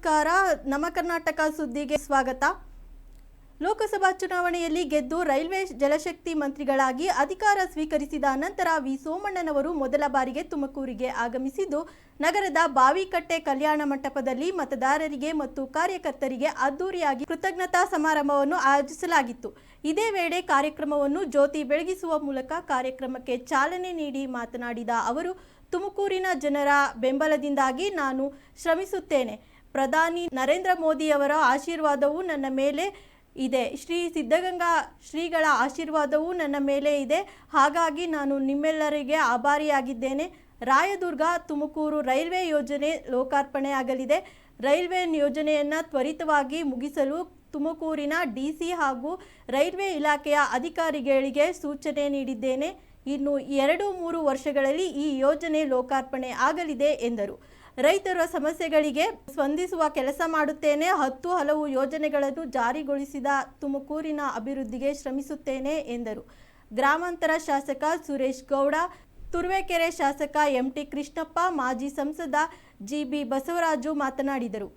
ನಮಸ್ಕಾರ. ನಮ್ಮ ಕರ್ನಾಟಕ ಸುದ್ದಿಗೆ ಸ್ವಾಗತ. ಲೋಕಸಭಾ ಚುನಾವಣೆಯಲ್ಲಿ ಗೆದ್ದು ರೈಲ್ವೆ ಜಲಶಕ್ತಿ ಮಂತ್ರಿಗಳಾಗಿ ಅಧಿಕಾರ ಸ್ವೀಕರಿಸಿದ ನಂತರ ವಿ ಸೋಮಣ್ಣನವರು ಮೊದಲ ಬಾರಿಗೆ ತುಮಕೂರಿಗೆ ಆಗಮಿಸಿದ್ದು, ನಗರದ ಬಾವಿಕಟ್ಟೆ ಕಲ್ಯಾಣ ಮಂಟಪದಲ್ಲಿ ಮತದಾರರಿಗೆ ಮತ್ತು ಕಾರ್ಯಕರ್ತರಿಗೆ ಅದ್ದೂರಿಯಾಗಿ ಕೃತಜ್ಞತಾ ಸಮಾರಂಭವನ್ನು ಆಯೋಜಿಸಲಾಗಿತ್ತು. ಇದೇ ವೇಳೆ ಕಾರ್ಯಕ್ರಮವನ್ನು ಜ್ಯೋತಿ ಬೆಳಗಿಸುವ ಮೂಲಕ ಕಾರ್ಯಕ್ರಮಕ್ಕೆ ಚಾಲನೆ ನೀಡಿ ಮಾತನಾಡಿದ ಅವರು, ತುಮಕೂರಿನ ಜನರ ಬೆಂಬಲದಿಂದಾಗಿ ನಾನು ಶ್ರಮಿಸುತ್ತೇನೆ. ಪ್ರಧಾನಿ ನರೇಂದ್ರ ಮೋದಿಯವರ ಆಶೀರ್ವಾದವೂ ನನ್ನ ಮೇಲೆ ಇದೆ. ಶ್ರೀ ಸಿದ್ಧಗಂಗಾ ಶ್ರೀಗಳ ಆಶೀರ್ವಾದವೂ ನನ್ನ ಮೇಲೆ ಇದೆ. ಹಾಗಾಗಿ ನಾನು ನಿಮ್ಮೆಲ್ಲರಿಗೆ ಆಭಾರಿಯಾಗಿದ್ದೇನೆ. ರಾಯದುರ್ಗ ತುಮಕೂರು ರೈಲ್ವೆ ಯೋಜನೆ ಲೋಕಾರ್ಪಣೆಯಾಗಲಿದೆ. ರೈಲ್ವೆ ಯೋಜನೆಯನ್ನು ತ್ವರಿತವಾಗಿ ಮುಗಿಸಲು ತುಮಕೂರಿನ ಡಿಸಿ ಹಾಗೂ ರೈಲ್ವೆ ಇಲಾಖೆಯ ಅಧಿಕಾರಿಗಳಿಗೆ ಸೂಚನೆ ನೀಡಿದ್ದೇನೆ. ಇನ್ನು 2-3 ವರ್ಷಗಳಲ್ಲಿ ಈ ಯೋಜನೆ ಲೋಕಾರ್ಪಣೆ ಆಗಲಿದೆ ಎಂದರು. ರೈತರ ಸಮಸ್ಯೆಗಳಿಗೆ ಸ್ಪಂದಿಸುವ ಕೆಲಸ ಮಾಡುತ್ತೇನೆ. 10 ಹಲವು ಯೋಜನೆಗಳನ್ನು ಜಾರಿಗೊಳಿಸಿದ ತುಮಕೂರಿನ ಅಭಿವೃದ್ಧಿಗೆ ಶ್ರಮಿಸುತ್ತೇನೆ ಎಂದರು. ಗ್ರಾಮಾಂತರ ಶಾಸಕ ಸುರೇಶ್ ಗೌಡ, ತುರುವೇಕೆರೆ ಶಾಸಕ ಎಂಟಿ ಕೃಷ್ಣಪ್ಪ, ಮಾಜಿ ಸಂಸದ ಜಿಬಿ ಬಸವರಾಜು ಮಾತನಾಡಿದರು.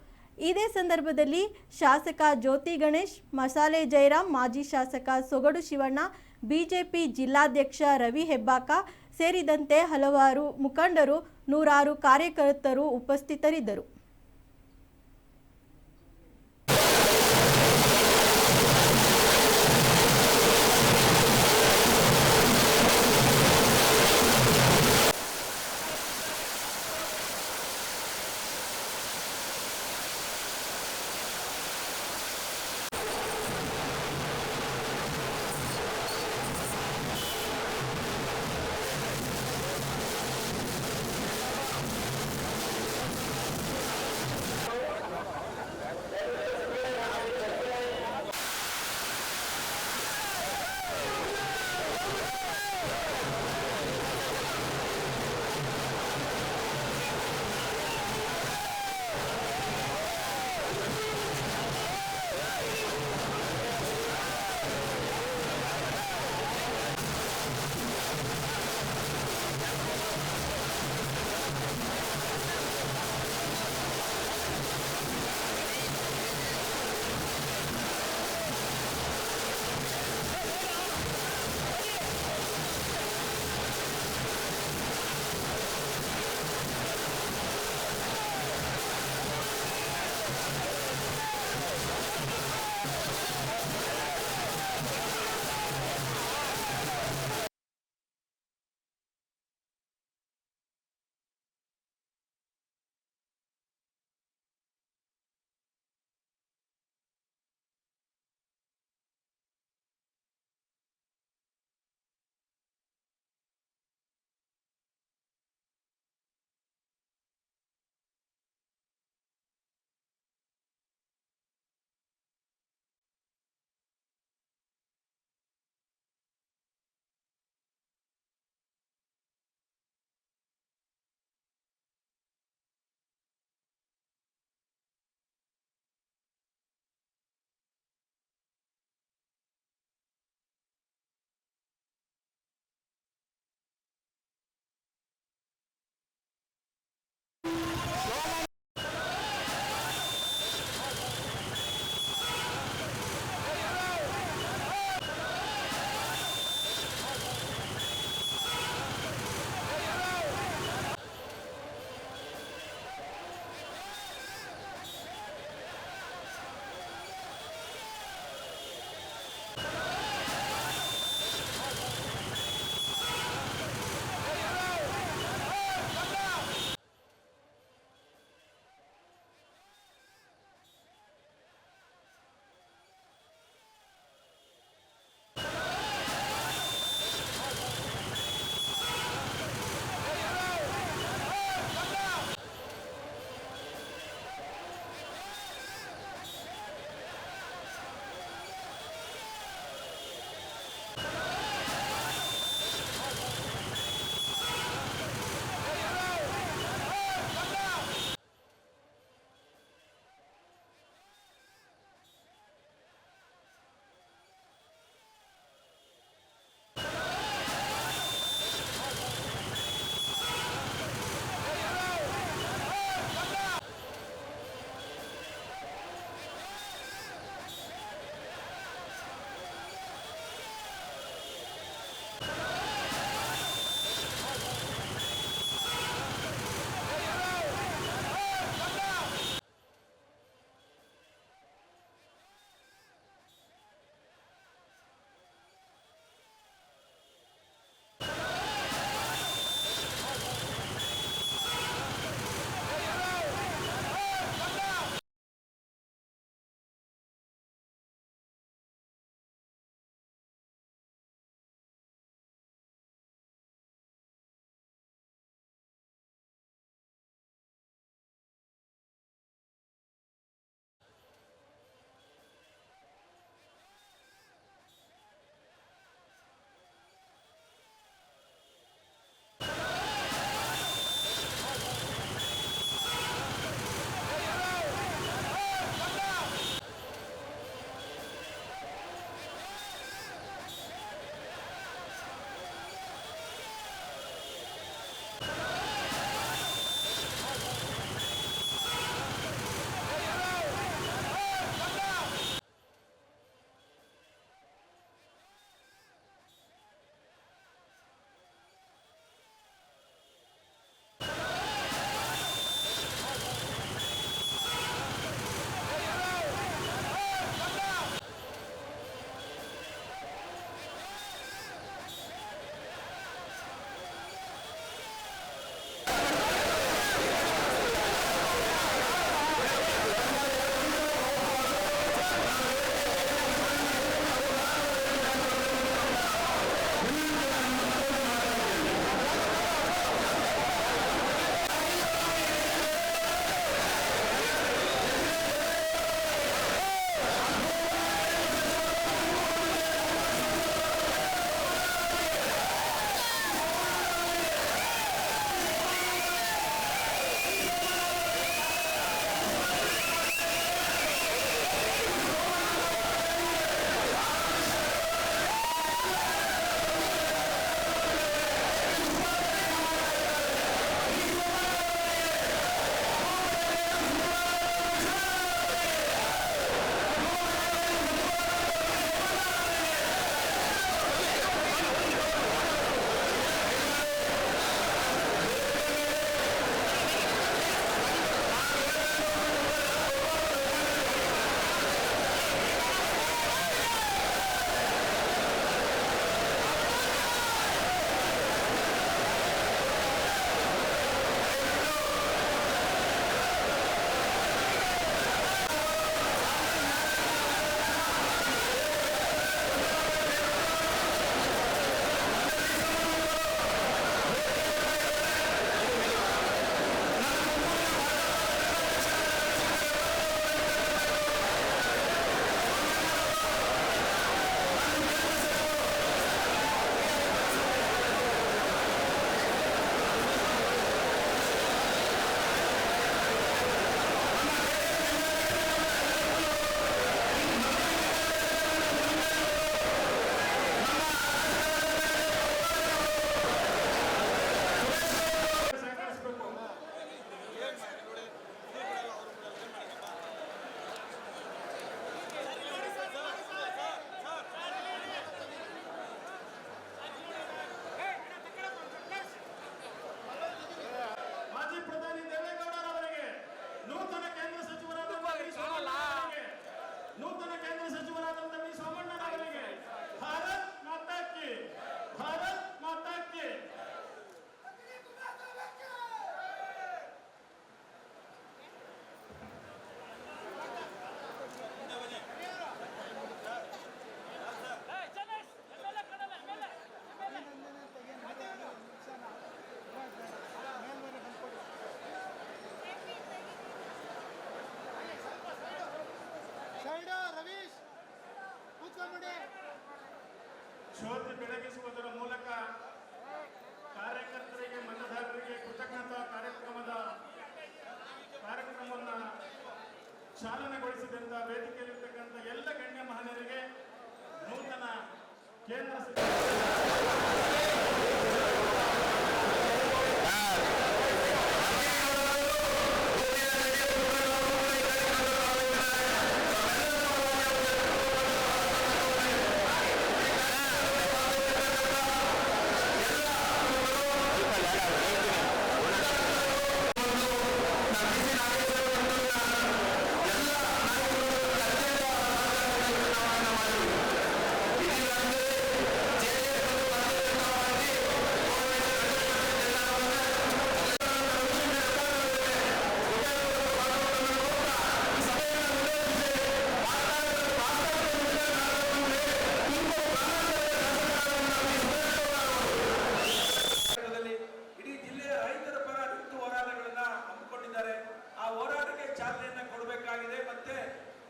ಇದೇ ಸಂದರ್ಭದಲ್ಲಿ ಶಾಸಕ ಜ್ಯೋತಿ ಗಣೇಶ್, ಮಸಾಲೆ ಜಯರಾಮ್, ಮಾಜಿ ಶಾಸಕ ಸೊಗಡು ಶಿವಣ್ಣ, ಬಿಜೆಪಿ ಜಿಲ್ಲಾಧ್ಯಕ್ಷ ರವಿ ಹೆಬ್ಬಾಕ ಸೇರಿದಂತೆ ಹಲವಾರು ಮುಖಂಡರು, ನೂರಾರು ಕಾರ್ಯಕರ್ತರು ಉಪಸ್ಥಿತರಿದ್ದರು.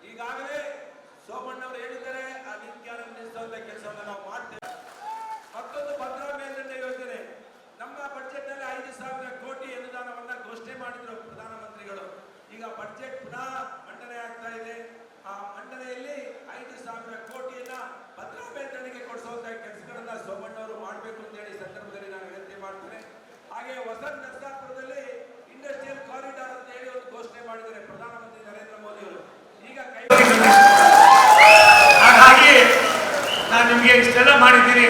ಈಗಾಗಲೇ ಸೋಮಣ್ಣವರು ಹೇಳಿದ್ದಾರೆ ಆ ನೀತಿಯನ್ನು ನಿಲ್ಲಿಸುವಂತ ಕೆಲಸವನ್ನು ನಾವು ಮಾಡ್ತೇವೆ. ಮತ್ತೊಂದು ಭದ್ರಾ ಮೇಲ್ದಂಡೆ ಯೋಜನೆ ನಮ್ಮ ಬಜೆಟ್ ನಲ್ಲಿ 5,000 ಕೋಟಿ ಅನುದಾನವನ್ನ ಘೋಷಣೆ ಮಾಡಿದ್ರು ಪ್ರಧಾನಮಂತ್ರಿಗಳು. ಈಗ ಬಜೆಟ್ ಪುನಃ ಮಂಡನೆ ಆಗ್ತಾ ಇದೆ. ಆ ಮಂಡನೆಯಲ್ಲಿ 5,000 ಕೋಟಿಯನ್ನ ಭದ್ರಾ ಮೇಲ್ದಂಡೆಗೆ ಕೊಡಿಸುವಂತ ಕೆಲಸಗಳನ್ನ ಸೋಮಣ್ಣವರು ಮಾಡಬೇಕು ಅಂತ ಹೇಳಿ ಸಂದರ್ಭದಲ್ಲಿ ನಾನು ವಿನಂತಿ ಮಾಡ್ತೇನೆ. ಹಾಗೆ ವಸಂತ ನರಸಾಪುರದಲ್ಲಿ ಇಂಡಸ್ಟ್ರಿಯಲ್ ಕಾರಿಡಾರ್ ಅಂತ ಹೇಳಿ ಒಂದು ಘೋಷಣೆ ಮಾಡಿದ್ದಾರೆ ಪ್ರಧಾನಮಂತ್ರಿ ನರೇಂದ್ರ ಮೋದಿ ಅವರು. ಈಗ ಹಾಗಾಗಿ ನಾನು ನಿಮಗೆ ಇಷ್ಟೆಲ್ಲ ಮಾಡಿದ್ದೀನಿ,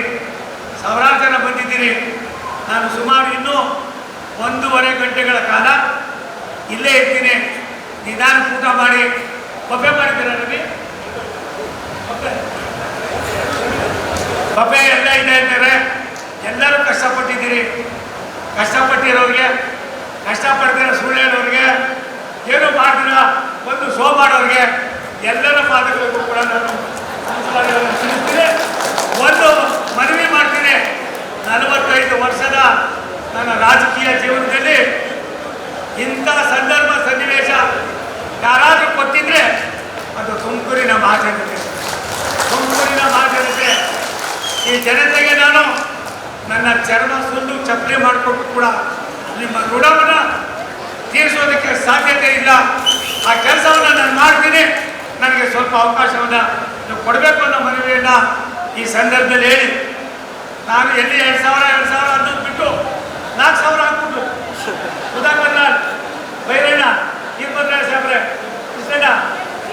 ಸಾವಿರಾರು ಜನ ಬಂದಿದ್ದೀರಿ. ನಾನು ಸುಮಾರು ಇನ್ನೂ 1.5 ಗಂಟೆಗಳ ಕಾಲ ಇಲ್ಲೇ ಇರ್ತೀನಿ. ನಿಧಾನ ಊಟ ಮಾಡಿ ಬಫೆ ಮಾಡಿದ್ದೀರ ರವಿ, ಬಫೆ ಎಲ್ಲ ಇದೆ ಅಂತಾರೆ. ಎಲ್ಲರೂ ಕಷ್ಟಪಟ್ಟಿದ್ದೀರಿ. ಕಷ್ಟಪಟ್ಟಿರೋರಿಗೆ, ಕಷ್ಟಪಡ್ತಿರೋ ಸುಳ್ಳು ಹೇಳೋರಿಗೆ, ಏನು ಮಾಡಿದಿರ ಒಂದು ಶೋ ಮಾಡೋರಿಗೆ ಎಲ್ಲರ ಪಾದಗಳಿಗೂ ಕೂಡ ನಾನು ಒಂದು ಮನವಿ ಮಾಡ್ತೀನಿ. 45 ವರ್ಷದ ನನ್ನ ರಾಜಕೀಯ ಜೀವನದಲ್ಲಿ ಇಂಥ ಸಂದರ್ಭ ಸನ್ನಿವೇಶ ಯಾರಾದರೂ ಕೊಟ್ಟಿದ್ರೆ ಅದು ತುಮಕೂರಿನ ಮಹಾಜನತೆ. ತುಮಕೂರಿನ ಮಹಾಜನತೆ ಈ ಜನತೆಗೆ ನಾನು ನನ್ನ ಚರ್ಮ ಸುಂದು ಚಪ್ಪಲಿ ಮಾಡಿಕೊಟ್ಟು ಕೂಡ ನಿಮ್ಮ ಋಣವನ್ನು ತೀರಿಸೋದಕ್ಕೆ ಸಾಧ್ಯತೆ ಇಲ್ಲ. ಆ ಕೆಲಸವನ್ನು ನಾನು ಮಾಡ್ತೀನಿ. ನನಗೆ ಸ್ವಲ್ಪ ಅವಕಾಶವನ್ನು ನೀವು ಕೊಡಬೇಕು ಅನ್ನೋ ಮನವಿಯನ್ನು ಈ ಸಂದರ್ಭದಲ್ಲಿ ಹೇಳಿ, ನಾನು ಎಲ್ಲಿ 2,000 ಅನ್ನೋದು ಬಿಟ್ಟು 4,000 ಹಾಕ್ಬಿಟ್ಟು ಉದಾಹರಣೆ ಬೈರಣ್ಣ ಇಬ್ಬರ ಸಾಬ್ರೆ ಇಷ್ಟೇನ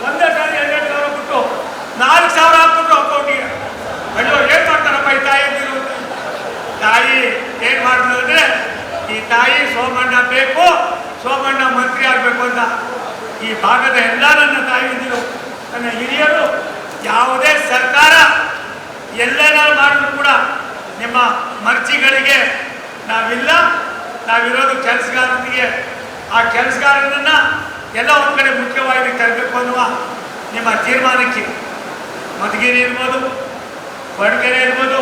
ಒಂದೇ ಸಾರಿ 2,000 ಬಿಟ್ಟು 4,000 ಹಾಕ್ಬಿಟ್ಟು ಅಕೌಂಟಿಗೆ. ಅಯ್ಯೋ ಏನು ಮಾಡ್ತಾರಪ್ಪ ಈ ತಾಯಿ ಅಂದಿರು. ತಾಯಿ ಏನು ಮಾಡಿದ್ರು ಅಂದರೆ ಈ ತಾಯಿ ಸೋಮಣ್ಣ ಬೇಕು, ಸೋಮಣ್ಣ ಮಂತ್ರಿ ಆಗಬೇಕು ಅಂತ ಈ ಭಾಗದ ಎಲ್ಲ ನನ್ನ ತಾಯಿಯಂದಿರು, ನನ್ನ ಹಿರಿಯರು, ಯಾವುದೇ ಸರ್ಕಾರ ಎಲ್ಲೆಲ್ಲ ಮಾಡಿದ್ರು ಕೂಡ ನಿಮ್ಮ ಮರ್ಜಿಗಳಿಗೆ ನಾವಿಲ್ಲ. ನಾವಿರೋದು ಕೆಲಸಗಾರನಿಗೆ. ಆ ಕೆಲಸಗಾರನನ್ನು ಎಲ್ಲ ಒಂದು ಕಡೆ ಮುಖ್ಯವಾಗಿ ತರಬೇಕು ಅನ್ನುವ ನಿಮ್ಮ ತೀರ್ಮಾನಕ್ಕೆ ಮಧುಗಿರಿ ಇರ್ಬೋದು, ಬಡಗೆರೆ ಇರ್ಬೋದು,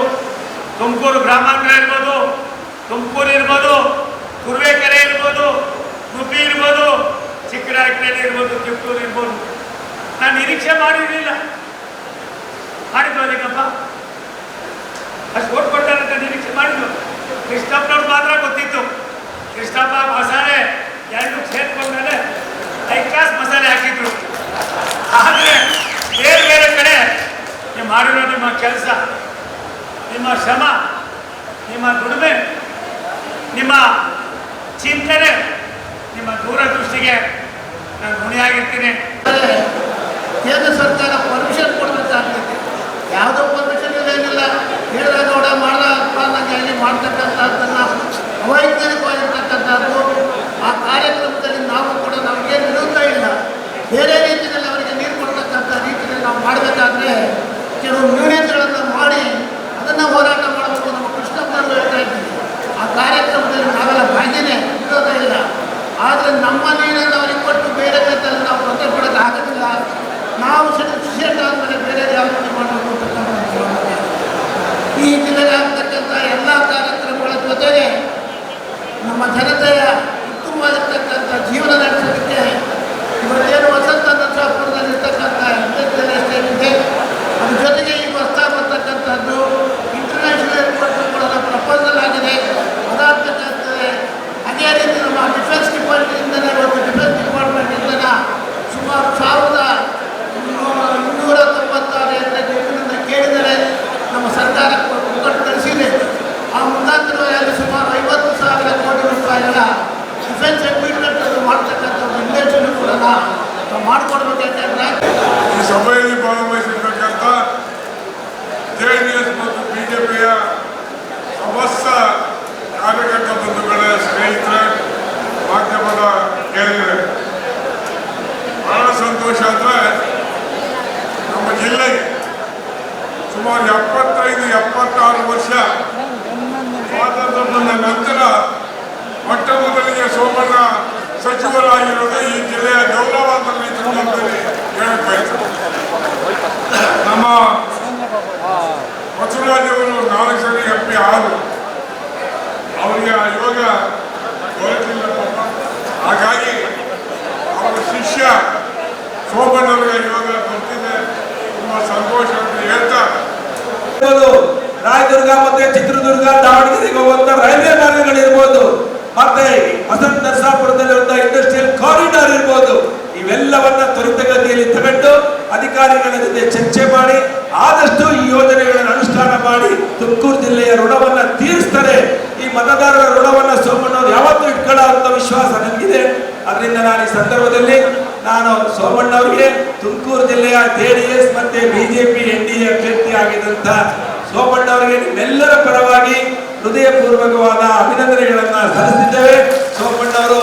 ತುಮಕೂರು ಗ್ರಾಮಾಂತರ ಇರ್ಬೋದು, ತುಮಕೂರು ಇರ್ಬೋದು, ತುರುವೇಕೆರೆ ಇರ್ಬೋದು, ಗುಬ್ಬಿ ಇರ್ಬೋದು, ಚಿಕ್ಕನಾಯಕನಹಳ್ಳಿ ಇರ್ಬೋದು, ತಿಪ್ಟೂರು ಇರ್ಬೋದು. ನಾನು ನಿರೀಕ್ಷೆ ಮಾಡಿರಲಿಲ್ಲ. ಮಾಡಿದ್ವು ಅಲ್ಲಿಗಪ್ಪ ಅಷ್ಟು ಓಟ್ ಕೊಡ್ತಾರಂತ ನಿರೀಕ್ಷೆ ಮಾಡಿದ್ವು. ಕೃಷ್ಣಪ್ಪನವ್ರು ಮಾತ್ರ ಗೊತ್ತಿತ್ತು. ಕೃಷ್ಣಪ್ಪ ಮಸಾಲೆ 2 ಸೇರ್ಕೊಂಡ್ಮೇಲೆ ಹೈ ಕ್ಲಾಸ್ ಮಸಾಲೆ ಹಾಕಿದ್ರು. ಆದರೆ ಬೇರೆ ಬೇರೆ ಕಡೆ ನೀವು ಮಾಡಿರೋ ನಿಮ್ಮ ಕೆಲಸ, ನಿಮ್ಮ ಶ್ರಮ, ನಿಮ್ಮ ದುಡಿಮೆ, ನಿಮ್ಮ ಚಿಂತನೆ, ನಿಮ್ಮ ದೂರದೃಷ್ಟಿಗೆ ನಾನು ಋಣಿಯಾಗಿರ್ತೀನಿ. ಕೇಂದ್ರ ಸರ್ಕಾರ ಪರ್ಮಿಷನ್ ಕೊಡಬೇಕಾಗ್ತದೆ. ಯಾವುದೋ ಪರ್ಮಿಷನ್ ಏನಿಲ್ಲ, ಹೇಳಿದಾಗ ಮಾಡಪ್ಪ ನನಗೆ ಅಲ್ಲಿ ಮಾಡ್ತಕ್ಕಂಥದ್ದನ್ನು ಅವೈಜ್ಞಾನಿಕವಾಗಿರ್ತಕ್ಕಂಥದ್ದು. ಆ ಕಾರ್ಯಕ್ರಮದಲ್ಲಿ ನಾವು ಕೂಡ ನಮಗೇನು ವಿರೋಧ ಇಲ್ಲ. ಬೇರೆ ರೀತಿಯಲ್ಲಿ ಅವರಿಗೆ ನೀರು ಕೊಡ್ತಕ್ಕಂಥ ರೀತಿಯಲ್ಲಿ ನಾವು ಮಾಡಬೇಕಾದ್ರೆ ಕೆಲವು ನ್ಯೂನತೆಗಳನ್ನು ಮಾಡಿ ಅದನ್ನು ಹೋರಾಟ ಮಾಡಬೇಕು. ನಮ್ಮ ಕೃಷ್ಣಪ್ಪನವರು ಹೇಳ್ತಾ ಇದ್ದೀವಿ, ಆ ಕಾರ್ಯಕ್ರಮದಲ್ಲಿ ನಾವೆಲ್ಲ ಭಾಗ್ಯನೇ, ವಿರೋಧ ಇಲ್ಲ. ಆದರೆ ನಮ್ಮ ನೀರನ್ನು ಅವರಿಗೆ ಕೊಟ್ಟು ಬೇರೆ ಬೇದಲ್ಲಿ ನಾವು ತೊಂದರೆ ಕೊಡೋಕ್ಕೆ ಆಗೋದಿಲ್ಲ. ನಾವು ಸೆಟ್ ಆದಮೇಲೆ ಬೇರೆ ಯಾವ ರೀತಿ ಮಾಡಬೇಕು ಅಂತಕ್ಕಂಥ ಈ ಜಿಲ್ಲೆಗೆ ಆಗ್ತಕ್ಕಂಥ ಎಲ್ಲ ಕಾರ್ಯಕ್ರಮಗಳ ಜೊತೆಗೆ ನಮ್ಮ ಜನತೆಯ ಉತ್ತಮವಾಗಿರ್ತಕ್ಕಂಥ ಜೀವನ ನಡೆಸೋದಕ್ಕೆ ಇವತ್ತೇನು ವಸಂತ ನರಸಾಪುರದಲ್ಲಿರ್ತಕ್ಕಂಥ ಇಂಡಸ್ಟ್ರಿಯಲ್ ಎಸ್ಟೇಟ್ ಇದೆ, ಅದ್ರ ಜೊತೆಗೆ ಈ ಹೊಸ್ತಾ ಬರ್ತಕ್ಕಂಥದ್ದು ಇಂಟರ್ನ್ಯಾಷನಲ್ ಏರ್ಪೋರ್ಟ್ ಕೂಡ ಪ್ರಪೋಸಲ್ ಆಗಿದೆ, ಅದಾಗ್ತಕ್ಕಂಥದ್ದೇ. ಅದೇ ರೀತಿ ನಮ್ಮ ಡಿಫೆನ್ಸ್ ಡಿಪಾರ್ಟ್ಮೆಂಟಿಂದಲೇ ಇವತ್ತು ಡಿಫೆನ್ಸ್ ಡಿಪಾರ್ಟ್ಮೆಂಟಿಂದ ಸುಮಾರು 1,296 ಎಕರೆ ಜಮೀನನ್ನು ಕೇಳಿದರೆ ನಮ್ಮ ಸರ್ಕಾರ ಅವಕಾಶವನ್ನು ಮಾಡಿಕೊಡ್ಬೇಕಂತ ಈ ಸಭೆಯಲ್ಲಿ ಭಾಗವಹಿಸಿರ್ತಕ್ಕಂಥ ಜೆಡಿಎಸ್ ಮತ್ತು ಬಿಜೆಪಿಯ ಸಮಸ್ತ ಕಾರ್ಯಕರ್ತ ಬಂಧುಗಳ ಸ್ನೇಹಿತರ ಮಾಧ್ಯಮದ ಕೇಳಿದರೆ ಬಹಳ ಸಂತೋಷ ಅಂದರೆ ನಮ್ಮ ಜಿಲ್ಲೆಗೆ ಸುಮಾರು 75-76 ವರ್ಷ ಸ್ವಾತಂತ್ರ್ಯ ಬಂದ ನಂತರ ಮೊಟ್ಟ ಮೊದಲಿಗೆ ಸೋಮಣ್ಣ ಸಚಿವರಾಗಿರೋದು ಈ ಜಿಲ್ಲೆಯ ಗೌರವ ಅಂತೇಳಿ ಹೇಳಕ್ ಬಯಸ್ತೇನೆ. ನಮ್ಮ ಬಸವರಾಜವರು 4 ಸರಿ MP ಆದರು, ಅವರಿಗೆ ಆ ಯೋಗ ದೊರೆತಿಲ್ಲ. ಹಾಗಾಗಿ ಅವರ ಶಿಷ್ಯ ಸೋಮಣ್ಣವರಿಗೆ ಯೋಗ ದೊರೆತಿದೆ, ತುಂಬಾ ಸಂತೋಷ ಅಂತ ಹೇಳ್ತಾ ರಾಯದುರ್ಗ ಮತ್ತೆ ಚಿತ್ರದುರ್ಗ ದಾವಣಗೆರೆಗೆ ಹೋಗುವಂತ ರೈಲ್ವೆ ಮಾರ್ಗಗಳಿರ್ಬೋದು, ಮತ್ತೆ ವಸಂತ ನರಸಾಪುರದಲ್ಲಿರುವಂತಹ ಇಂಡಸ್ಟ್ರಿಯಲ್ ಕಾರಿಡಾರ್ ಇರ್ಬೋದು, ಇವೆಲ್ಲವನ್ನ ತ್ವರಿತಗತಿಯಲ್ಲಿ ತಗೊಂಡು ಅಧಿಕಾರಿಗಳ ಜೊತೆ ಚರ್ಚೆ ಮಾಡಿ ಆದಷ್ಟು ಈ ಯೋಜನೆಗಳನ್ನು ಅನುಷ್ಠಾನ ಮಾಡಿ ತುಮಕೂರು ಜಿಲ್ಲೆಯ ಋಣವನ್ನ ತೀರಿಸ್ತಾರೆ. ಈ ಮತದಾರರ ಋಣವನ್ನ ಸೋಮಣ್ಣವರು ಯಾವತ್ತೂ ಇಟ್ಕೊಳ್ಳುವಂತ ವಿಶ್ವಾಸ ನನಗಿದೆ. ಅದರಿಂದ ನಾನು ಈ ಸಂದರ್ಭದಲ್ಲಿ ಸೋಮಣ್ಣವರಿಗೆ ತುಮಕೂರು ಜಿಲ್ಲೆಯ JDS ಮತ್ತೆ ಬಿಜೆಪಿ NDA ಅಭ್ಯರ್ಥಿ ಆಗಿದಂತ ಸೋಮಣ್ಣವರಿಗೆ ನಿಮ್ಮೆಲ್ಲರ ಪರವಾಗಿ ಹೃದಯಪೂರ್ವಕವಾದ ಅಭಿನಂದನೆಗಳನ್ನ ಸಲ್ಲಿಸಿದ್ದೇವೆ. ಸೋಮಣ್ಣವರು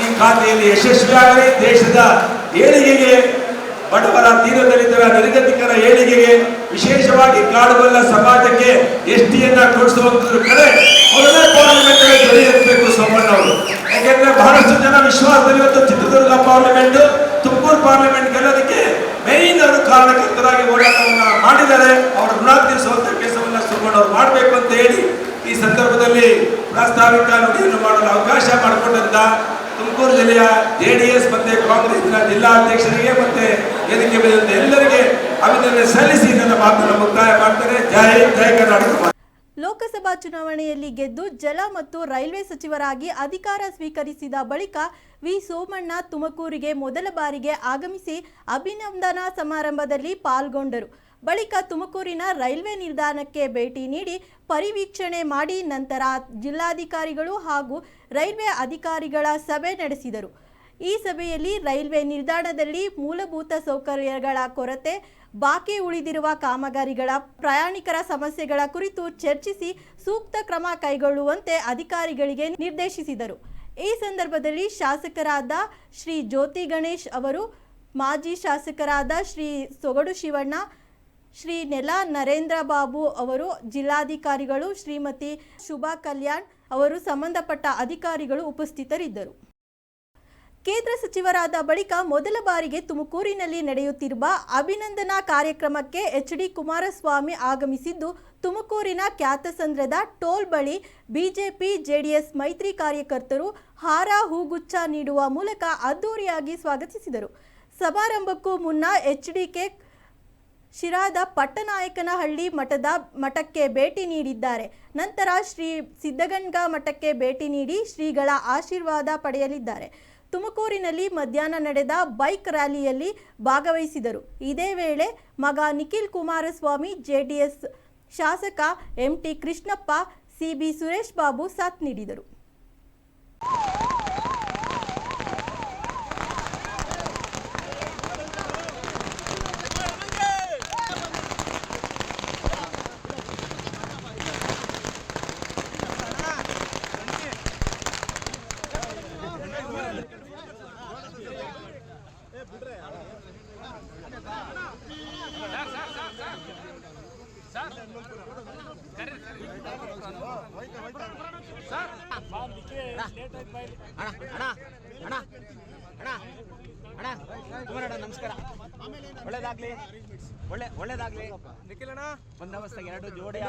ಈ ಖಾತೆಯಲ್ಲಿ ಯಶಸ್ವಿಯಾಗಲಿ, ದೇಶದ ಏಳಿಗೆಗೆ, ಬಡವರ ದೀನದಲಿತರ ನಿರ್ಗತಿಕರ ಏಳಿಗೆಗೆ, ವಿಶೇಷವಾಗಿ ಕಾಡುಗೊಲ್ಲ ಸಮಾಜಕ್ಕೆ STಯನ್ನ ಕೊಡಿಸುವಂತದ್ರ ಕಡೆ ಮೊದಲನೇ ಪಾರ್ಲಿಮೆಂಟ್ ಗೆಲ್ಲಬೇಕು ಸೋಮಣ್ಣವರು. ಯಾಕೆಂದ್ರೆ ಬಹಳಷ್ಟು ಜನ ವಿಶ್ವಾಸದಲ್ಲಿ ಇವತ್ತು ಚಿತ್ರದುರ್ಗ ಪಾರ್ಲಿಮೆಂಟ್, ತುಮಕೂರು ಪಾರ್ಲಿಮೆಂಟ್ ಗೆಲ್ಲೋದಕ್ಕೆ ಮೇನ್ ಅವರು ಕಾರಣಕರ್ತರಾಗಿ ಹೋರಾಟವನ್ನ ಮಾಡಿದ್ದಾರೆ. ಅವರ ಋಣ ತೀರಿಸುವಂತ ಕೆಲಸವನ್ನ ಸೋಮಣ್ಣವರು ಮಾಡಬೇಕು ಅಂತ ಹೇಳಿ ಈ ಸಂದರ್ಭದಲ್ಲಿ ಪ್ರಾಸ್ತಾವಿಕ ನುಡಿಯನ್ನು ಮಾಡಲು ಅವಕಾಶ ಮಾಡಿಕೊಂಡಂತ ತುಮಕೂರು ಜಿಲ್ಲೆಯ JDS ಮತ್ತೆ ಕಾಂಗ್ರೆಸ್ನ ಜಿಲ್ಲಾ ಅಧ್ಯಕ್ಷರಿಗೆ ಮತ್ತೆ ವೇದಿಕೆ ಮೇಲೆ ಎಲ್ಲರಿಗೆ ಅಭಿನಂದನೆ ಸಲ್ಲಿಸಿ ನನ್ನ ಮಾತನ್ನು ಮುಕ್ತಾಯ ಮಾಡ್ತಾರೆ. ಜೈ ಜೈ ಕರ್ನಾಟಕ. ಲೋಕಸಭಾ ಚುನಾವಣೆಯಲ್ಲಿ ಗೆದ್ದು ಜಲ ಮತ್ತು ರೈಲ್ವೆ ಸಚಿವರಾಗಿ ಅಧಿಕಾರ ಸ್ವೀಕರಿಸಿದ ಬಳಿಕ ಸೋಮಣ್ಣ ತುಮಕೂರಿಗೆ ಮೊದಲ ಬಾರಿಗೆ ಆಗಮಿಸಿ ಅಭಿನಂದನಾ ಸಮಾರಂಭದಲ್ಲಿ ಪಾಲ್ಗೊಂಡರು. ಬಳಿಕ ತುಮಕೂರಿನ ರೈಲ್ವೆ ನಿಲ್ದಾಣಕ್ಕೆ ಭೇಟಿ ನೀಡಿ ಪರಿವೀಕ್ಷಣೆ ಮಾಡಿ ನಂತರ ಜಿಲ್ಲಾಧಿಕಾರಿಗಳು ಹಾಗೂ ರೈಲ್ವೆ ಅಧಿಕಾರಿಗಳ ಸಭೆ ನಡೆಸಿದರು. ಈ ಸಭೆಯಲ್ಲಿ ರೈಲ್ವೆ ನಿಲ್ದಾಣದಲ್ಲಿ ಮೂಲಭೂತ ಸೌಕರ್ಯಗಳ ಕೊರತೆ, ಬಾಕಿ ಉಳಿದಿರುವ ಕಾಮಗಾರಿಗಳ, ಪ್ರಯಾಣಿಕರ ಸಮಸ್ಯೆಗಳ ಕುರಿತು ಚರ್ಚಿಸಿ ಸೂಕ್ತ ಕ್ರಮ ಕೈಗೊಳ್ಳುವಂತೆ ಅಧಿಕಾರಿಗಳಿಗೆ ನಿರ್ದೇಶಿಸಿದರು. ಈ ಸಂದರ್ಭದಲ್ಲಿ ಶಾಸಕರಾದ ಶ್ರೀ ಜ್ಯೋತಿ ಗಣೇಶ್ ಅವರು, ಮಾಜಿ ಶಾಸಕರಾದ ಶ್ರೀ ಸೊಗಡು ಶಿವಣ್ಣ, ಶ್ರೀ ನೆಲ ನರೇಂದ್ರ ಬಾಬು ಅವರು, ಜಿಲ್ಲಾಧಿಕಾರಿಗಳು ಶ್ರೀಮತಿ ಶುಭಾ ಕಲ್ಯಾಣ್ ಅವರು, ಸಂಬಂಧಪಟ್ಟ ಅಧಿಕಾರಿಗಳು ಉಪಸ್ಥಿತರಿದ್ದರು. ಕೇಂದ್ರ ಸಚಿವರಾದ ಬಳಿಕ ಮೊದಲ ಬಾರಿಗೆ ತುಮಕೂರಿನಲ್ಲಿ ನಡೆಯುತ್ತಿರುವ ಅಭಿನಂದನಾ ಕಾರ್ಯಕ್ರಮಕ್ಕೆ HD ಕುಮಾರಸ್ವಾಮಿ ಆಗಮಿಸಿದ್ದು, ತುಮಕೂರಿನ ಖ್ಯಾತಸಂದ್ರದ ಟೋಲ್ ಬಳಿ ಬಿಜೆಪಿ JDS ಮೈತ್ರಿ ಕಾರ್ಯಕರ್ತರು ಹಾರ ಹೂಗುಚ್ಛ ನೀಡುವ ಮೂಲಕ ಅದ್ದೂರಿಯಾಗಿ ಸ್ವಾಗತಿಸಿದರು. ಸಮಾರಂಭಕ್ಕೂ ಮುನ್ನ HDK ಶಿರಾದ ಪಟ್ಟನಾಯಕನಹಳ್ಳಿ ಮಠಕ್ಕೆ ಭೇಟಿ ನೀಡಿದ್ದಾರೆ. ನಂತರ ಶ್ರೀ ಸಿದ್ದಗಂಗಾ ಮಠಕ್ಕೆ ಭೇಟಿ ನೀಡಿ ಶ್ರೀಗಳ ಆಶೀರ್ವಾದ ಪಡೆಯಲಿದ್ದಾರೆ. ತುಮಕೂರಿನಲ್ಲಿ ಮಧ್ಯಾಹ್ನ ನಡೆದ ಬೈಕ್ ರ್ಯಾಲಿಯಲ್ಲಿ ಭಾಗವಹಿಸಿದರು. ಇದೇ ವೇಳೆ ಮಗ ನಿಖಿಲ್ ಕುಮಾರಸ್ವಾಮಿ, JDS ಶಾಸಕ MT ಕೃಷ್ಣಪ್ಪ, CB ಸುರೇಶ್ ಬಾಬು ಸಾಥ್ ನೀಡಿದರು. ನಮಸ್ಕಾರ, ಒಳ್ಳೇದಾಗ್ಲಿ, ಒಳ್ಳೇದಾಗ್ಲಿ. ಬಂದೋಬಸ್ತಾಗಿ 2 ಜೋಡಿ